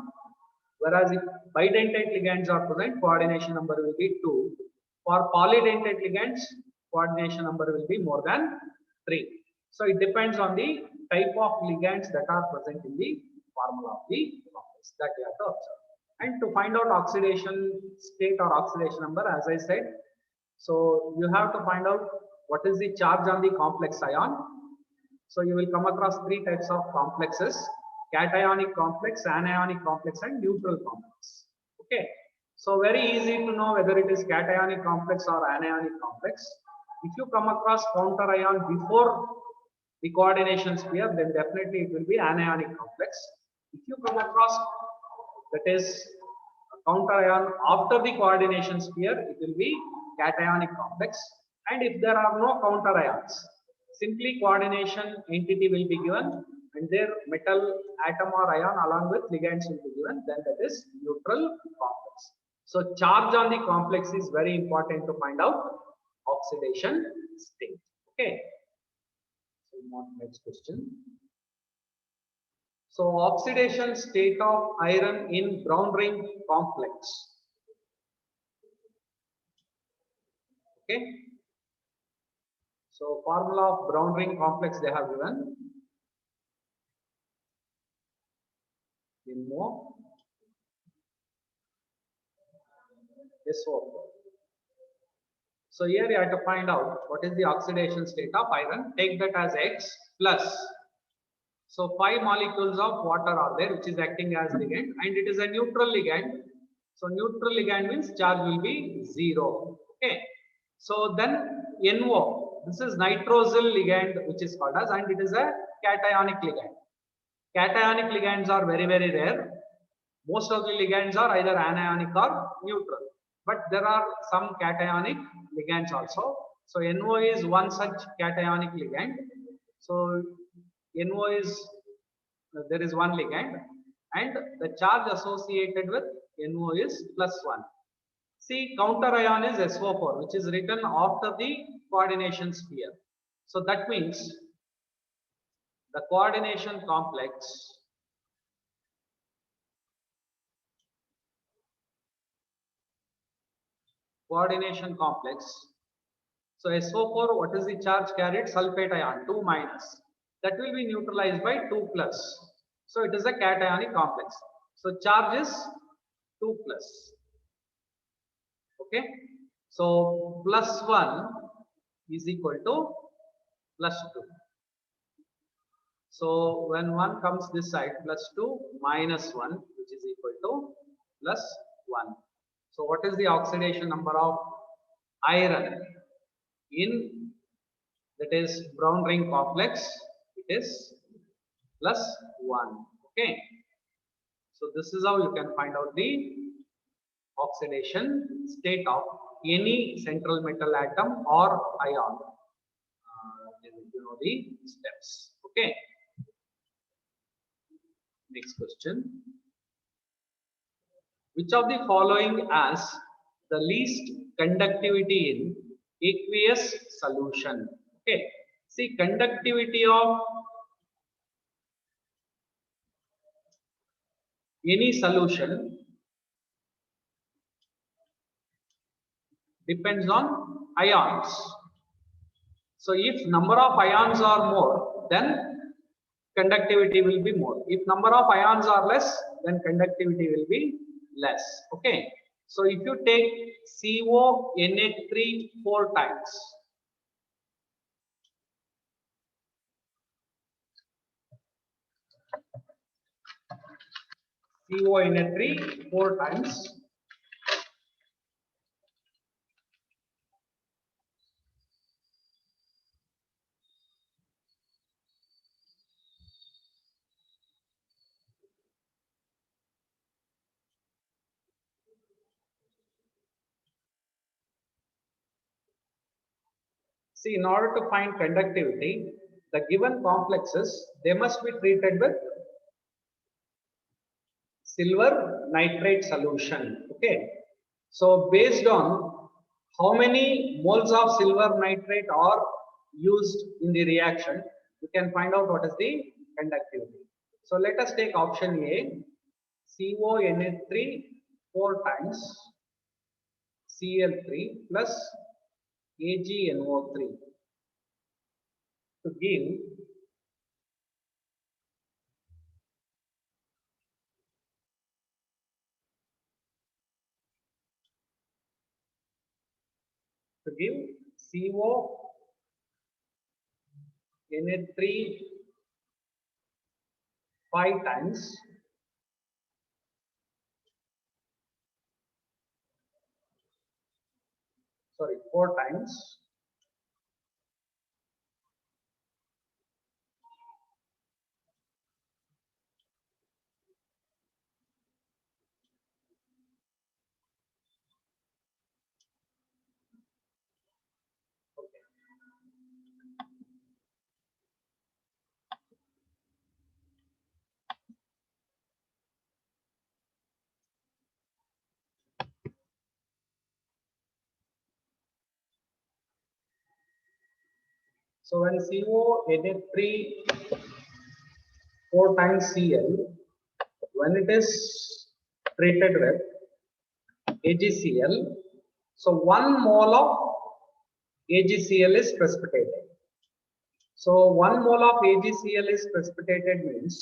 Whereas if bidentate ligands are present, coordination number will be 2. For polydentate ligands, coordination number will be more than 3. So it depends on the type of ligands that are present in the formula of the complex, that you have to observe. And to find out oxidation state or oxidation number, as I said, so you have to find out what is the charge on the complex ion. So you will come across 3 types of complexes: cationic complex, anionic complex, and neutral complex. Okay, so very easy to know whether it is cationic complex or anionic complex. If you come across counter ion before the coordination sphere, then definitely it will be anionic complex. If you come across, that is counter ion after the coordination sphere, it will be cationic complex. And if there are no counter ions, simply coordination entity will be given and their metal atom or ion along with ligands will be given, then that is neutral complex. So charge on the complex is very important to find out oxidation state. Okay. So move on to next question. So oxidation state of iron in brown ring complex. Okay. So formula of brown ring complex they have given. In more. SO4. So here you have to find out what is the oxidation state of iron. Take that as X plus. So 5 molecules of water are there which is acting as ligand and it is a neutral ligand. So neutral ligand means charge will be 0. Okay. So then NO, this is nitrosyl ligand which is called as, and it is a cationic ligand. Cationic ligands are very rare. Most of the ligands are either anionic or neutral. But there are some cationic ligands also. So NO is one such cationic ligand. So NO is, there is one ligand and the charge associated with NO is +1. See, counter ion is SO4 which is written after the coordination sphere. So that means the coordination complex So SO4, what is the charge carried? Sulfate ion, 2 minus. That will be neutralized by 2 plus. So it is a cationic complex. So charge is 2 plus. Okay. So +1 is equal to +2. So when 1 comes this side, +2 minus 1, which is equal to +1. So what is the oxidation number of iron in, that is brown ring complex? It is +1. Okay. So this is how you can find out the oxidation state of any central metal atom or ion. You know the steps. Okay. Next question. Which of the following has the least conductivity in aqueous solution? Okay. See, conductivity of any solution depends on ions. So if number of ions are more, then conductivity will be more. If number of ions are less, then conductivity will be less. Okay. So if you take CONH3 4 times, CONH3 4 times, see, in order to find conductivity, the given complexes, they must be treated with silver nitrate solution. Okay. So based on how many moles of silver nitrate are used in the reaction, you can find out what is the conductivity. So let us take option A, CONH3 4 times Cl3 plus AgNO3 to give CONH3 5 times sorry 4 times So when CONH3 4 times Cl, when it is treated with AgCl, so 1 mole of AgCl is precipitated. So 1 mole of AgCl is precipitated means,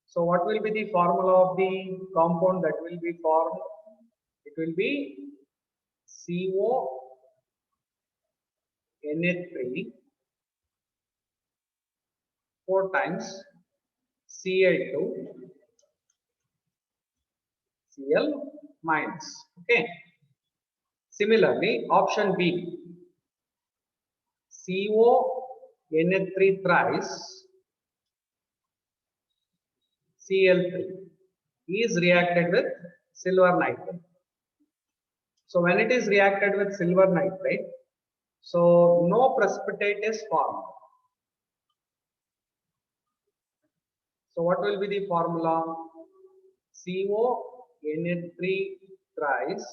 so what will be the formula of the compound that will be formed? It will be CONH3 4 times Cl2 Cl minus. Okay. Similarly, option B, CONH3 thrice Cl3 is reacted with silver nitrate. So when it is reacted with silver nitrate, so no precipitate is formed. So what will be the formula? CONH3 thrice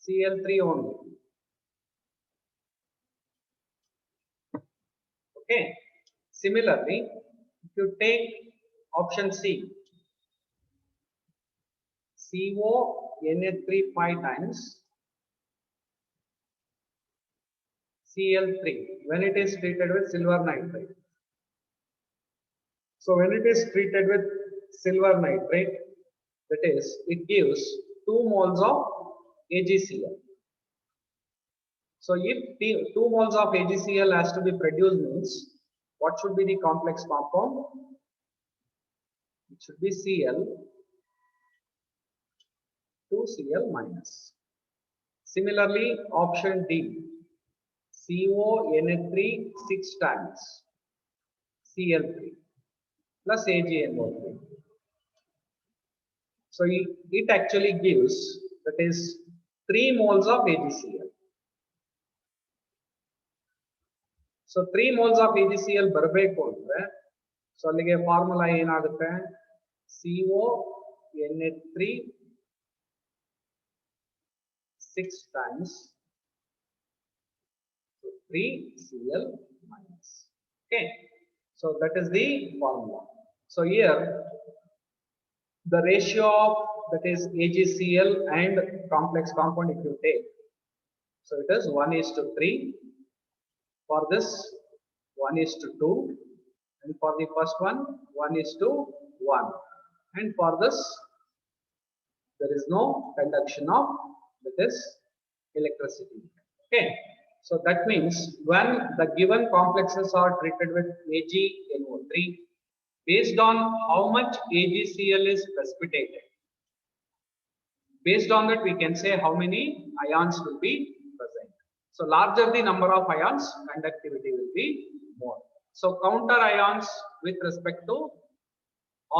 Cl3 only. Okay. Similarly, if you take option C, CONH3 5 times Cl3 when it is treated with silver nitrate. So when it is treated with silver nitrate, that is, it gives 2 moles of AgCl. So if 2 moles of AgCl has to be produced means, what should be the complex compound? It should be Cl 2Cl minus. Similarly, option D, CONH3 6 times Cl3 plus AgNO3. So it actually gives, that is, 3 moles of AgCl. So 3 moles of AgCl ಬರಬೇಕು ಅಂದ್ರೆ, so ಅಲ್ಲಿಗೆ formula ಏನಾಗುತ್ತೆ? CONH3 6 times 3Cl minus. Okay, so that is the formula. So here the ratio of, that is, AgCl and complex compound, if you take, so it is 1:3. For this 1:2, and for the first one 1:1, and for this there is no conduction of, that is, electricity. Okay, so that means when the given complexes are treated with AgNO3, based on how much AgCl is precipitated, based on that we can say how many ions will be present. So larger the number of ions, conductivity will be more. So counter ions with respect to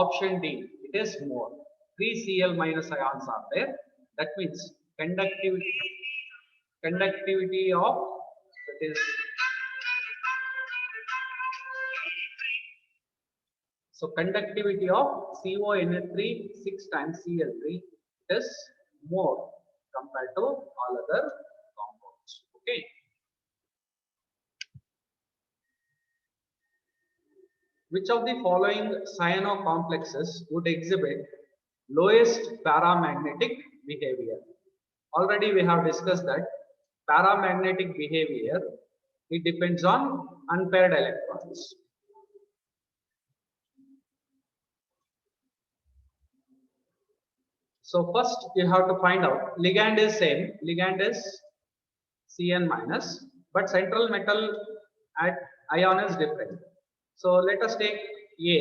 option D, it is more. 3Cl minus ions are there. That means conductivity of, that is, so conductivity of CONH3 6 times Cl3 is more compared to all other compounds. Okay. Which of the following cyano complexes would exhibit lowest paramagnetic behavior? Already we have discussed that paramagnetic behavior, it depends on unpaired electrons. So first you have to find out, ligand is same, ligand is Cn minus, but central metal at ion is different. So let us take A.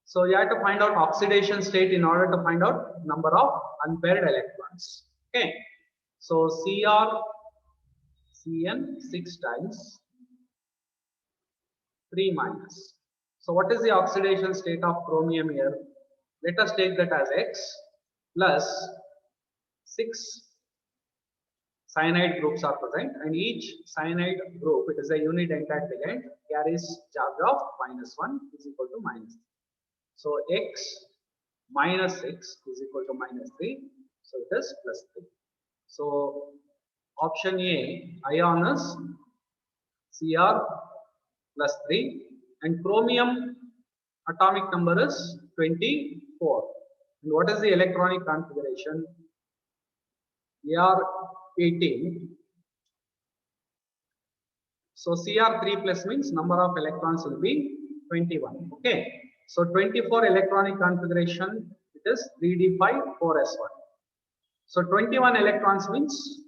So you have to find out oxidation state in order to find out number of unpaired electrons. Okay. So Cn 6 times 3 minus. So what is the oxidation state of chromium here? Let us take that as X plus 6 cyanide groups are present, and each cyanide group, it is a unit entire ligand, carries charge of -1 is equal to -3. So X minus 6 is equal to -3. So it is +3. So option A, ion is Cr plus 3, and chromium atomic number is 24. And what is the electronic configuration? Cr18. So Cr3 plus means number of electrons will be 21. Okay. So 24 electronic configuration, it is 3d5 4s1. So 21 electrons means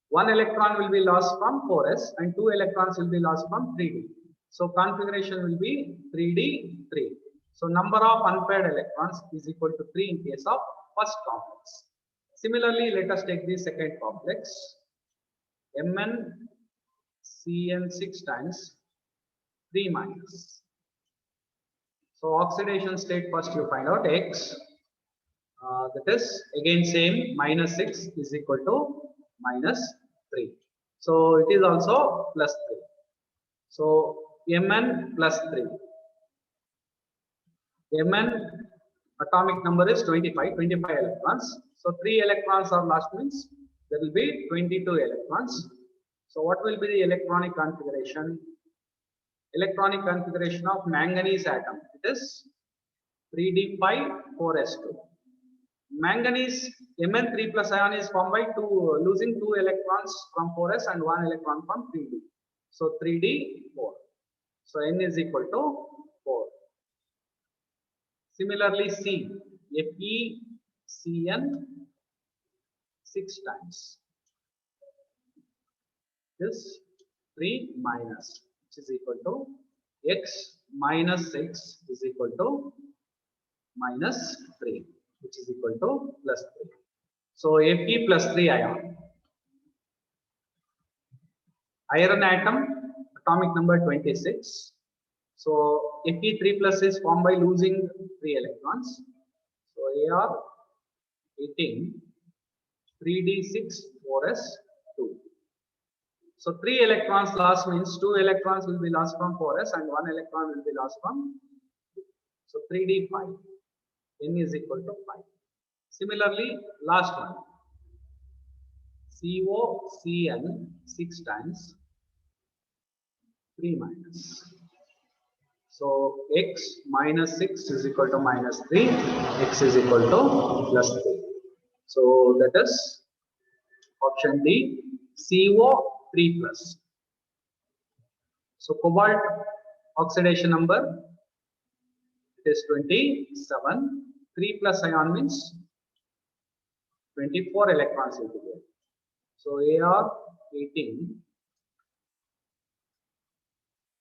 1 electron will be lost from 4s and 2 electrons will be lost from 3d. So configuration will be 3d3. So number of unpaired electrons is equal to 3 in case of first complex. Similarly, let us take the second complex. MnCN6 times 3 minus. So oxidation state first you find out X. That is again same, minus 6 is equal to minus 3. So it is also plus 3. So Mn plus 3. Mn atomic number is 25 electrons. So 3 electrons are lost means there will be 22 electrons. So what will be the electronic configuration? Electronic configuration of manganese atom. It is 3d5 4s2. Manganese Mn3 plus ion is formed by losing 2 electrons from 4s and 1 electron from 3d. So 3d4. So N is equal to 4. Similarly, C, FeCN 6 times this 3 minus, which is equal to X minus 6 is equal to minus 3, which is equal to plus 3. So Fe plus 3 ion. Iron atom, atomic number 26. So Fe3 plus is formed by losing 3 electrons. So Ar18, 3d6 4s2. So 3 electrons lost means 2 electrons will be lost from 4s and 1 electron will be lost from 2. So 3d5. N is equal to 5. Similarly, last one. COCN 6 times 3 minus. So X minus 6 is equal to minus 3. X is equal to plus 3. So that is option D, CO3 plus. So cobalt oxidation number, it is 27. 3 plus ion means 24 electrons will be there. So Ar18,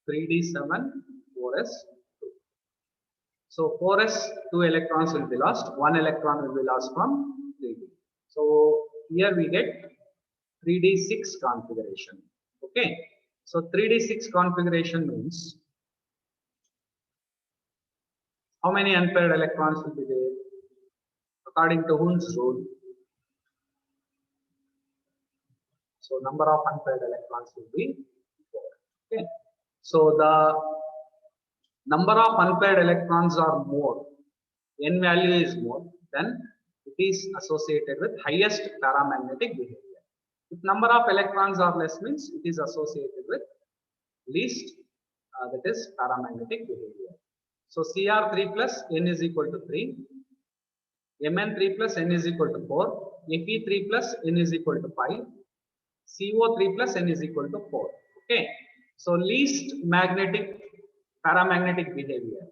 3d7, 4s2. So 4s, 2 electrons will be lost, 1 electron will be lost from 3d. So here we get 3d6 configuration. Okay. So 3d6 configuration means how many unpaired electrons will be there? According to Hund's rule. So number of unpaired electrons will be 4. Okay. So the number of unpaired electrons are more, N value is more, then it is associated with highest paramagnetic behavior. If number of electrons are less means it is associated with least, that is paramagnetic behavior. So Cr3 plus N is equal to 3, Mn3 plus N is equal to 4, Fe3 plus N is equal to 5, CO3 plus N is equal to 4. Okay. So least magnetic paramagnetic behavior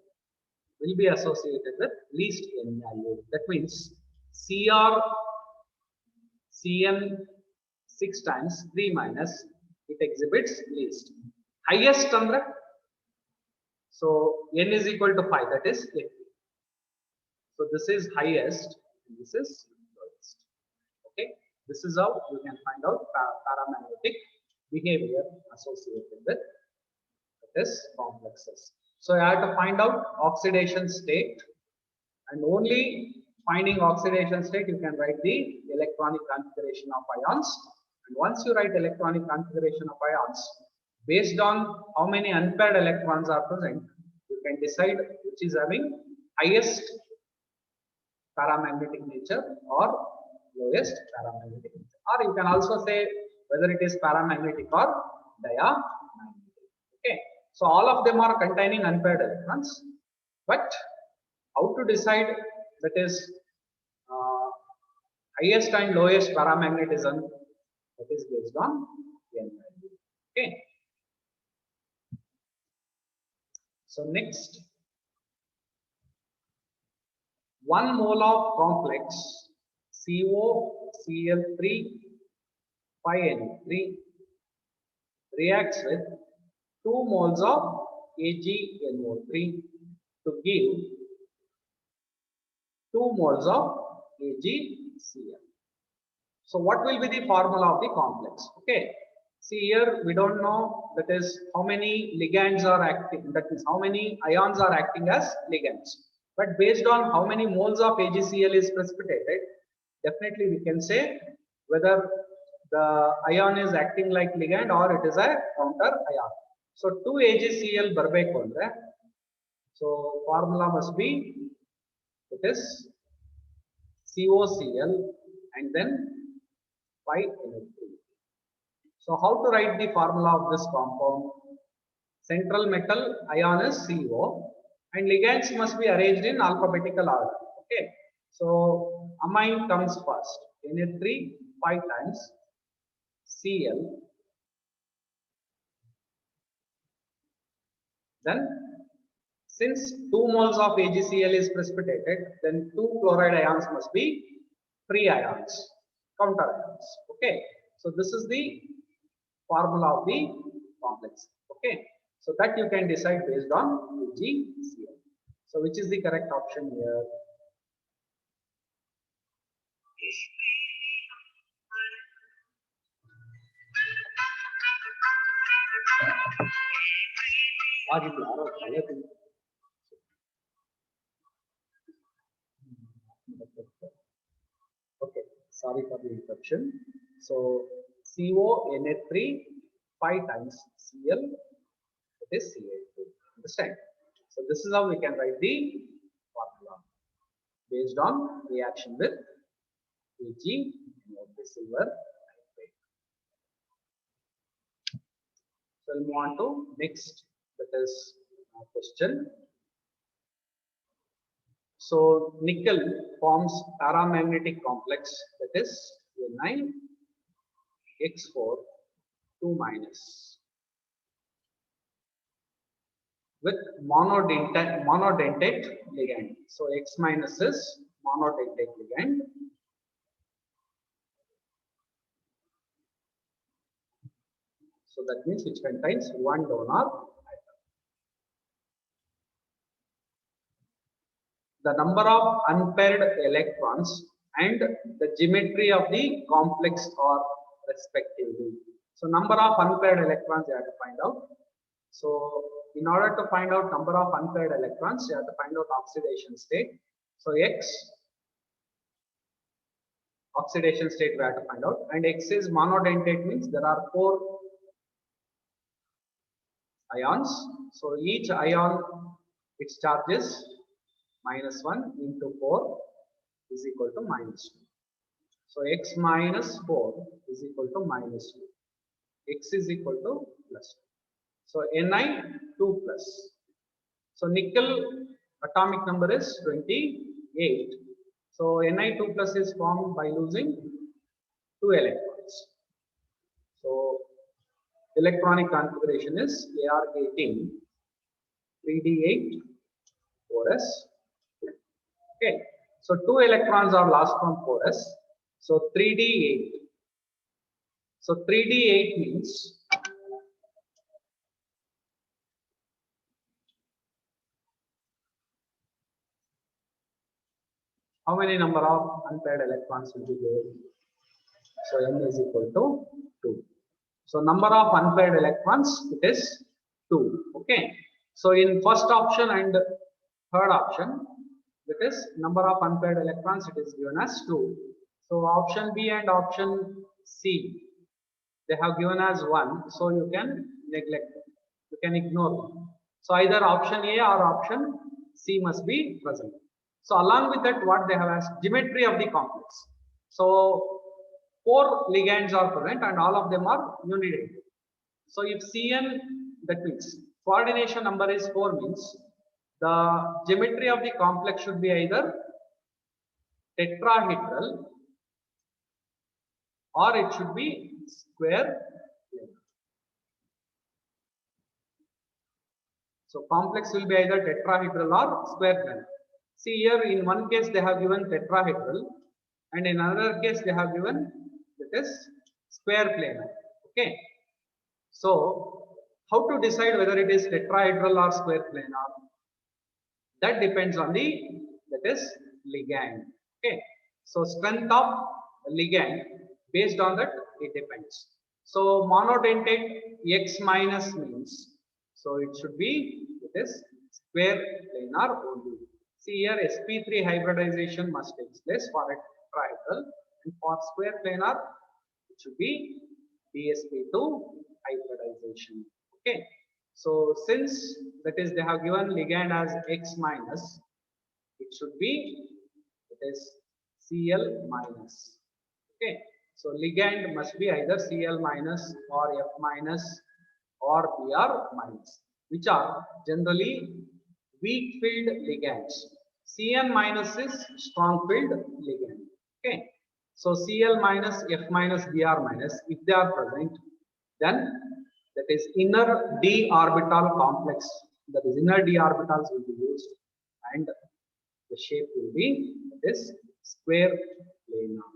will be associated with least N value. That means CN 6 times 3 minus, it exhibits least. Highest under, so N is equal to 5, that is Fe. So this is highest, and this is lowest. Okay, this is how you can find out paramagnetic behavior associated with this complexes. So I have to find out oxidation state, and only finding oxidation state you can write the electronic configuration of ions. And once you write electronic configuration of ions, based on how many unpaired electrons are present, you can decide which is having highest paramagnetic nature or lowest paramagnetic nature. Or you can also say whether it is paramagnetic or diamagnetic. Okay, so all of them are containing unpaired electrons, but how to decide, that is highest and lowest paramagnetism, that is based on n value. Okay, so next, 1 mole of complex COCl3 5Na3 reacts with 2 moles of AgNO3 to give 2 moles of AgCl. So what will be the formula of the complex? Okay, see here we don't know, that is how many ligands are acting, that is how many ions are acting as ligands. But based on how many moles of AgCl is precipitated, definitely we can say whether the ion is acting like ligand or it is a counter ion. So 2 AgCl ಬರಬೇಕು ಅಂದ್ರೆ, so formula must be, it is COCl and then 5Na3. So how to write the formula of this compound? Central metal ion is CO and ligands must be arranged in alphabetical order. Okay, so amine comes first, Na3 5 times Cl, then since 2 moles of AgCl is precipitated, then 2 chloride ions must be free ions, counter ions. Okay, so this is the formula of the complex. Okay, so that you can decide based on AgCl. So which is the correct option here? Okay, sorry for the interruption. So CONA3 5 times Cl, it is Ca2. Understand? So this is how we can write the formula based on reaction with Ag, the silver nitrate. So we'll move on to next, that is question. So nickel forms paramagnetic complex, that is Ni(X4) 2 minus with monodentate ligand. So X minus is monodentate ligand. So that means which contains 1 donor atom. The number of unpaired electrons and the geometry of the complex are respectively. So number of unpaired electrons you have to find out. So in order to find out number of unpaired electrons, you have to find out oxidation state. So X, oxidation state we have to find out, and X is monodentate, means there are 4 ions. So each ion, its charge is -1 into 4 is equal to -2. So X minus 4 is equal to -2. X is equal to +2. So Ni2 plus. So nickel atomic number is 28. So Ni2 plus is formed by losing 2 electrons. So electronic configuration is Ar18, 3d8, 4s. Okay, so 2 electrons are lost from 4s. So 3d8. So 3d8 means how many number of unpaired electrons will be there? So n is equal to 2. So number of unpaired electrons, it is 2. Okay. So in first option and third option, that is number of unpaired electrons, it is given as 2. So option B and option C, they have given as 1. So you can neglect them. You can ignore them. So either option A or option C must be present. So along with that, what they have as geometry of the complex. So 4 ligands are present and all of them are unidentate. So if Cn, That means coordination number is 4 means the geometry of the complex should be either tetrahedral or it should be square planar. So complex will be either tetrahedral or square planar. See here in one case they have given tetrahedral and in another case they have given that is square planar. Okay. So how to decide whether it is tetrahedral or square planar? That depends on the that is ligand. Okay. So strength of ligand based on that it depends. So monodentate X minus means so it should be it is square planar only. See here sp3 hybridization must take place for a tetrahedral and for square planar it should be dsp2 hybridization. Okay. So since that is they have given ligand as X minus, it should be it is Cl minus. Okay. So ligand must be either Cl minus or F minus or Br minus, which are generally weak filled ligands. Cn minus is strong filled ligand. Okay. So Cl minus, F minus, Br minus, if they are present, then that is inner d orbital complex. That is inner d orbitals will be used, and the shape will be this square planar.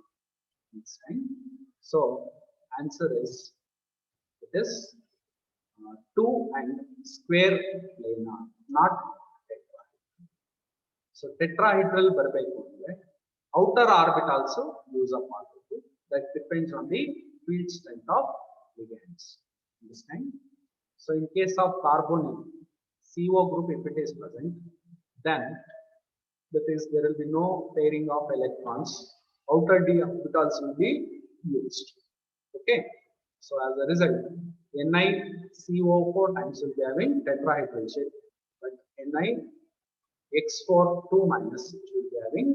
So answer is it is 2 and square planar, not tetrahedral. So tetrahedral ಬರಬೇಕು ಅಂದ್ರೆ outer orbit also use of orbital. That depends on the field strength of ligands. Understand? So in case of carbonyl, CO group if it is present, then that is there will be no pairing of electrons. Outer d orbitals will be used. Okay. So as a result, NiCO4 times will be having tetrahedral shape, but NiX4 2 minus will be having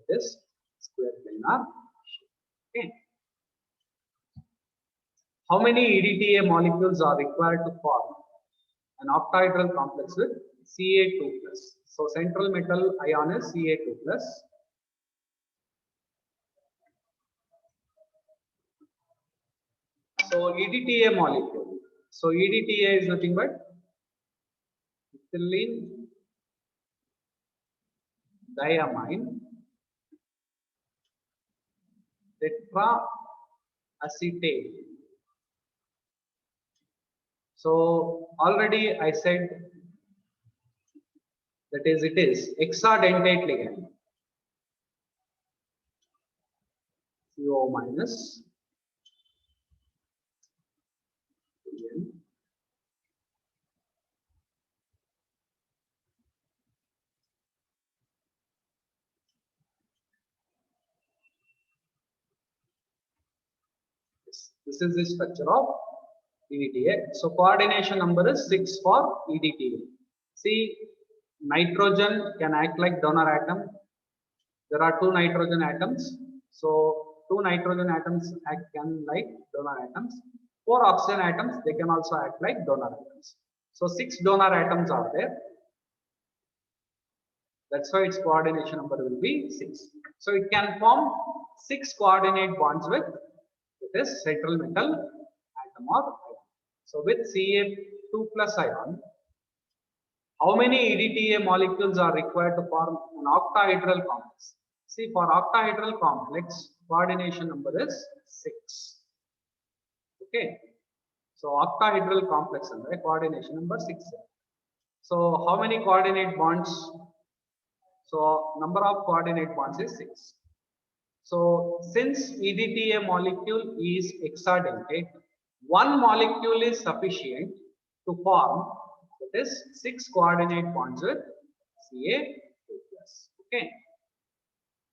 this square planar shape. Okay. How many EDTA molecules are required to form an octahedral complex with Ca2 plus? So central metal ion is Ca2 plus. So EDTA molecule. So EDTA is nothing but ethylene diamine tetraacetate. So already I said that is it is hexadentate ligand. CO minus this is the structure of EDTA. So coordination number is 6 for EDTA. See, nitrogen can act like donor atom. There are 2 nitrogen atoms. So 2 nitrogen atoms can like donor atoms. 4 oxygen atoms, they can also act like donor atoms. So 6 donor atoms are there. That's why its coordination number will be 6. So it can form 6 coordinate bonds with this central metal atom or ion. So with Ca2 plus ion, how many EDTA molecules are required to form an octahedral complex? See, for octahedral complex, coordination number is 6. Okay. So octahedral complex and coordination number 6. So how many coordinate bonds? So number of coordinate bonds is 6. So since EDTA molecule is hexadentate, one molecule is sufficient to form that is 6 coordinate bonds with Ca2 plus. Okay.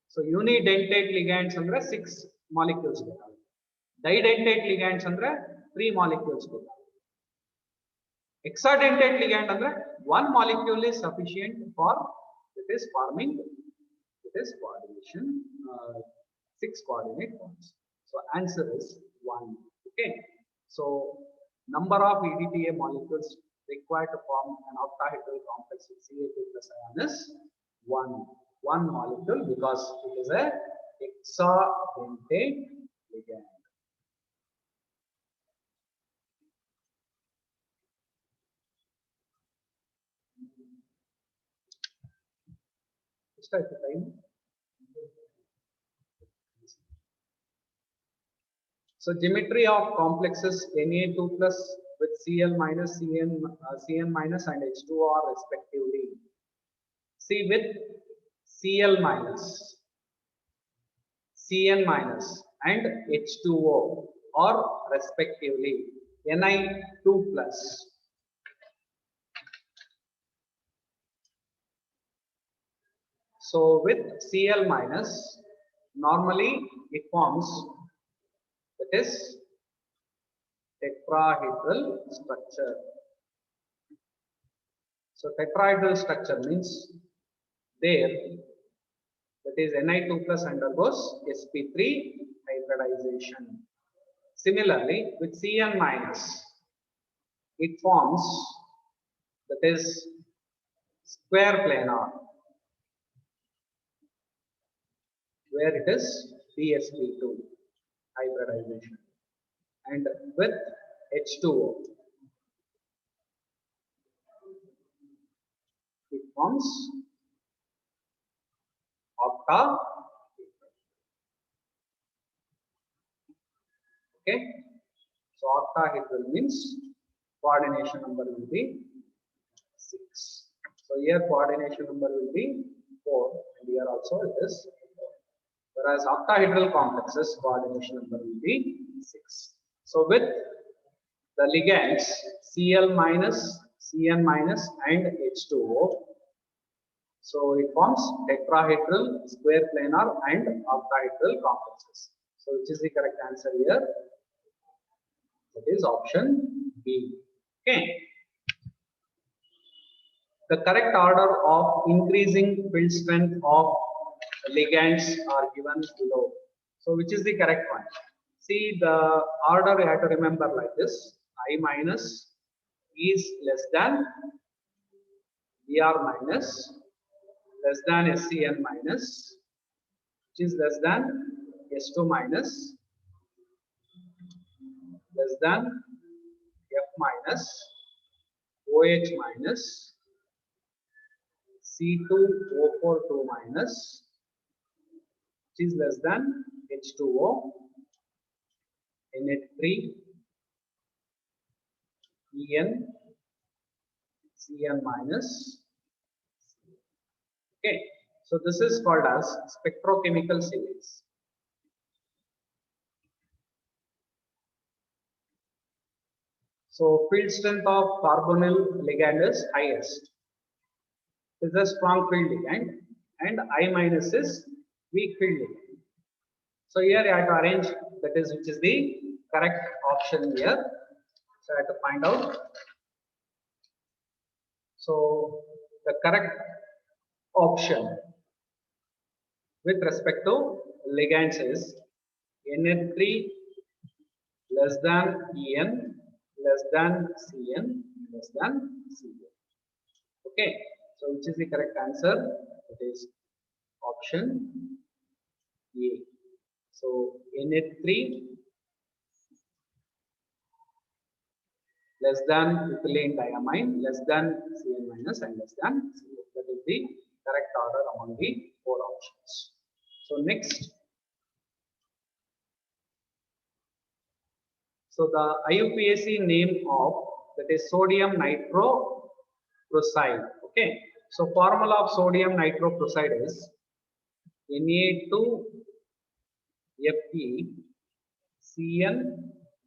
So unidentate ligands andre 6 molecules. Didentate ligands andre 3 molecules. Hexadentate ligand andre 1 molecule is sufficient for it is forming it is coordination 6 coordinate bonds. So answer is 1. Okay. So number of EDTA molecules required to form an octahedral complex with Ca2 plus ion is 1. One molecule, because it is a hexadentate ligand. Start the time. So geometry of complexes Na2 plus with Cl minus, Cn minus and H2O respectively. See, with Cl minus, Cn minus and H2O or respectively Ni2 plus. So with Cl minus, normally it forms, that is, tetrahedral structure. So tetrahedral structure means there, that is, Ni2 plus undergoes sp3 hybridization. Similarly, with Cn minus, it forms, that is, square planar, where it is dsp2 hybridization, and with H2O, it forms octa. Okay, so octahedral means coordination number will be 6. So here coordination number will be 4, and here also it is 4. Whereas octahedral complexes coordination number will be 6. So with the ligands Cl minus, Cn minus and H2O, so it forms tetrahedral, square planar and octahedral complexes. So which is the correct answer here? That is option B. Okay. The correct order of increasing field strength of ligands are given below. So which is the correct one? See, the order you have to remember like this: I minus is less than Br minus, less than Scn minus, which is less than S2 minus, less than F minus, OH minus, C2O42 minus, which is less than H2O, Na3, En, Cn minus. Okay, so this is called as spectrochemical series. So field strength of carbonyl ligand is highest. This is a strong field ligand, and I minus is weak field ligand. So here you have to arrange, that is, which is the correct option here. So I have to find out. So the correct option with respect to ligands is Na3 less than En, less than Cn, less than Cn. Okay, so which is the correct answer? It is option A. So Na3 less than ethylene diamine, less than Cn minus, and less than Cn. That is the correct order among the 4 options. So next, so the IUPAC name of, that is, sodium nitroprusside. Okay, so formula of sodium nitroprusside is Na2Fe Cn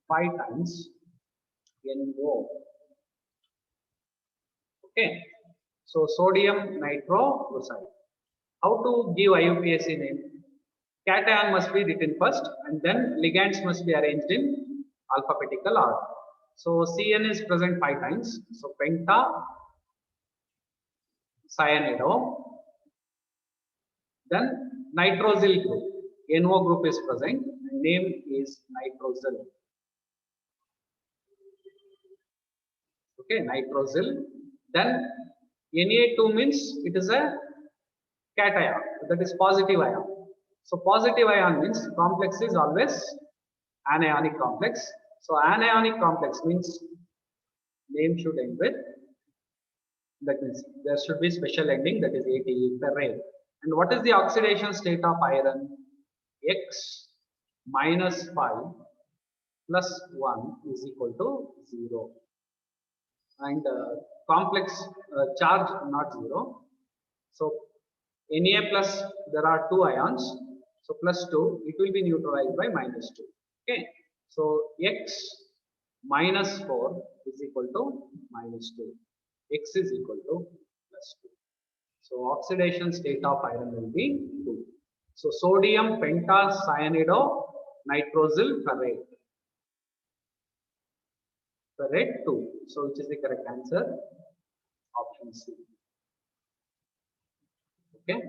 5 times NO. Okay, so sodium nitroprusside. How to give IUPAC name? Cation must be written first, and then ligands must be arranged in alphabetical order. So Cn is present 5 times. So penta cyanido. Then nitrosyl group. NO group is present. Name is nitrosyl. Okay, nitrosyl. Then Na2 means it is a cation, that is positive ion. So positive ion means complex is always anionic complex. So anionic complex means name should end with, that means there should be special ending, that is ATE, ferrate. And what is the oxidation state of iron? X minus 5 plus 1 is equal to 0. And complex charge not 0. So Na plus, there are 2 ions. So plus 2, it will be neutralized by minus 2. Okay. So X minus 4 is equal to minus 2. X is equal to plus 2. So oxidation state of iron will be 2. So sodium pentacyanide nitrosyl ferrate. Ferrate 2. So which is the correct answer? Option C. Okay.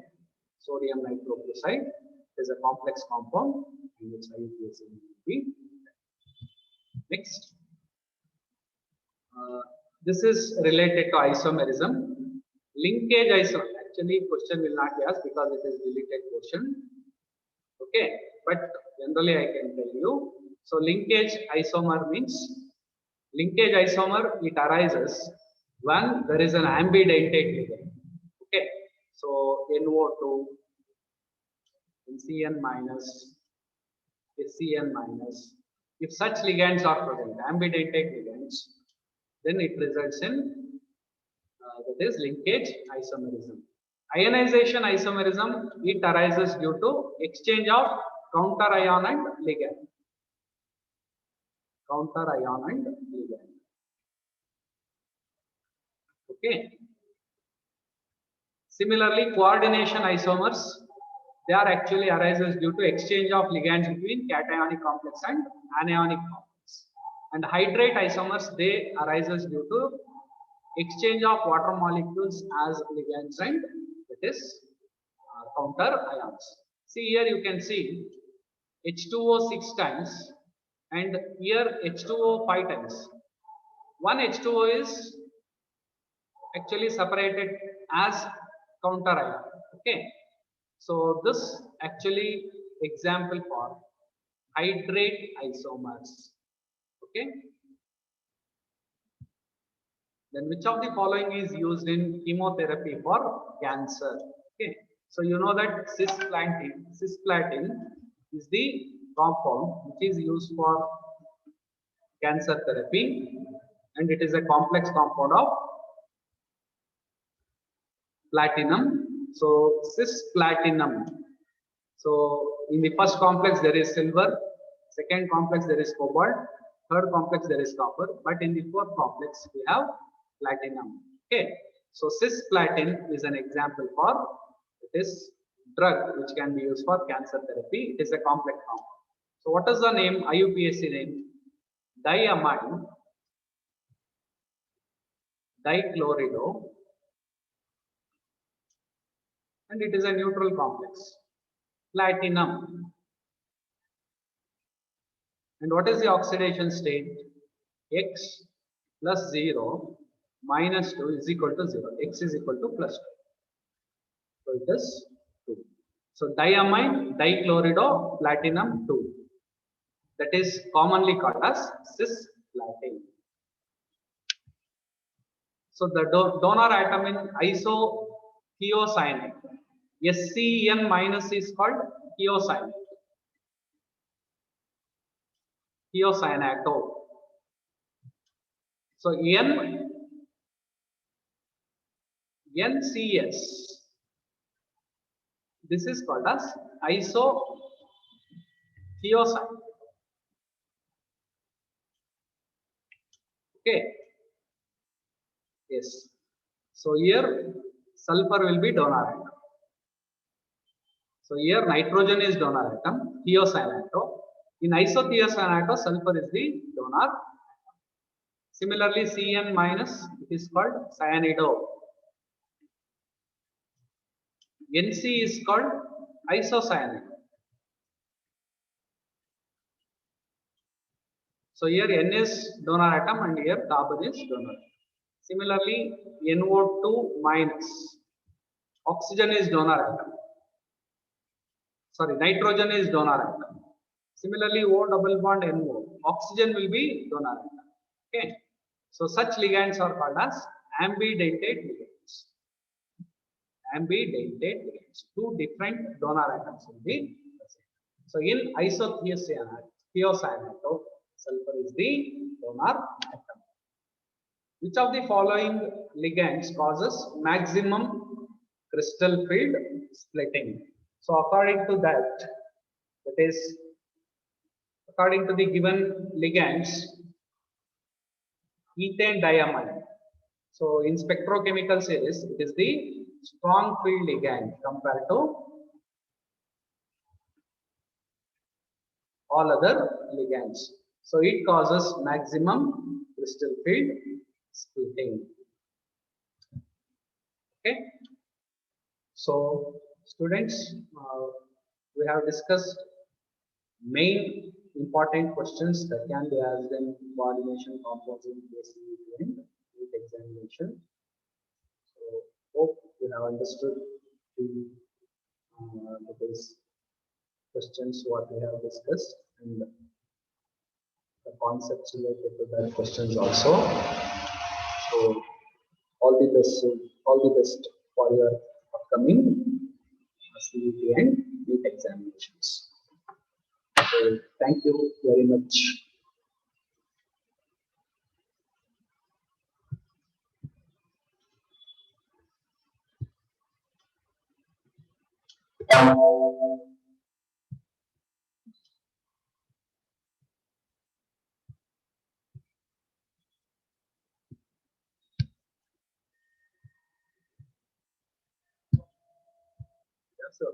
Sodium nitroprusside is a complex compound in which IUPAC will be. Next. This is related to isomerism. Linkage isomer. Actually, question will not be asked because it is deleted question. Okay, but generally I can tell you. So linkage isomer means, linkage isomer, it arises when there is an ambidentate ligand. Okay, so NO2, NCN minus, SCN minus. If such ligands are present, ambidentate ligands, then it results in that is linkage isomerism. Ionization isomerism, it arises due to exchange of counter ion and ligand. Counter ion and ligand. Okay. Similarly, coordination isomers, they are actually arises due to exchange of ligands between cationic complex and anionic complex. And hydrate isomers, they arises due to exchange of water molecules as ligands and that is counter ions. See here you can see H2O 6 times and here H2O 5 times. One H2O is actually separated as counter ion. Okay. So this actually example for hydrate isomers. Okay. Then which of the following is used in chemotherapy for cancer? Okay. So you know that cisplatin is the compound which is used for cancer therapy, and it is a complex compound of platinum. So cisplatinum. So in the first complex there is silver, second complex there is cobalt, third complex there is copper, but in the fourth complex we have platinum. Okay. So cisplatin is an example for this drug which can be used for cancer therapy. It is a complex compound. So what is the name, IUPAC name? Diamine dichlorido, and it is a neutral complex. Platinum. And what is the oxidation state? X plus 0 minus 2 is equal to 0. X is equal to plus 2. So it is 2. So diamine dichlorido platinum 2. That is commonly called as cisplatin. So the donor atom in isothiocyanate, SCN minus is called thiocyanate. Thiocyanate. So NCS, this is called as isothiocyanate. Okay. Yes. So here sulfur will be donor atom. So here nitrogen is donor atom, thiocyanate. In isothiocyanate, sulfur is the donor atom. Similarly, Cn minus, it is called cyanido. Nc is called isocyanate. So here N is donor atom and here carbon is donor. Similarly, NO2 minus, oxygen is donor atom. Sorry, nitrogen is donor atom. Similarly, O double bond NO, oxygen will be donor atom. Okay, so such ligands are called as ambidentate ligands. Ambidentate ligands. Two different donor atoms will be present. So in isothiocyanate, sulfur is the donor atom. Which of the following ligands causes maximum crystal field splitting? So according to that, that is according to the given ligands, ethane diamine. So in spectrochemical series, it is the strong field ligand compared to all other ligands. So it causes maximum crystal field splitting. Okay. So students, we have discussed main important questions that can be asked in coordination, composing, basic, and NEET examination. So hope you have understood the basic questions what we have discussed and the concepts related to that questions also. So all the best for your upcoming CET and NEET examinations. So thank you very much. Yes, sir.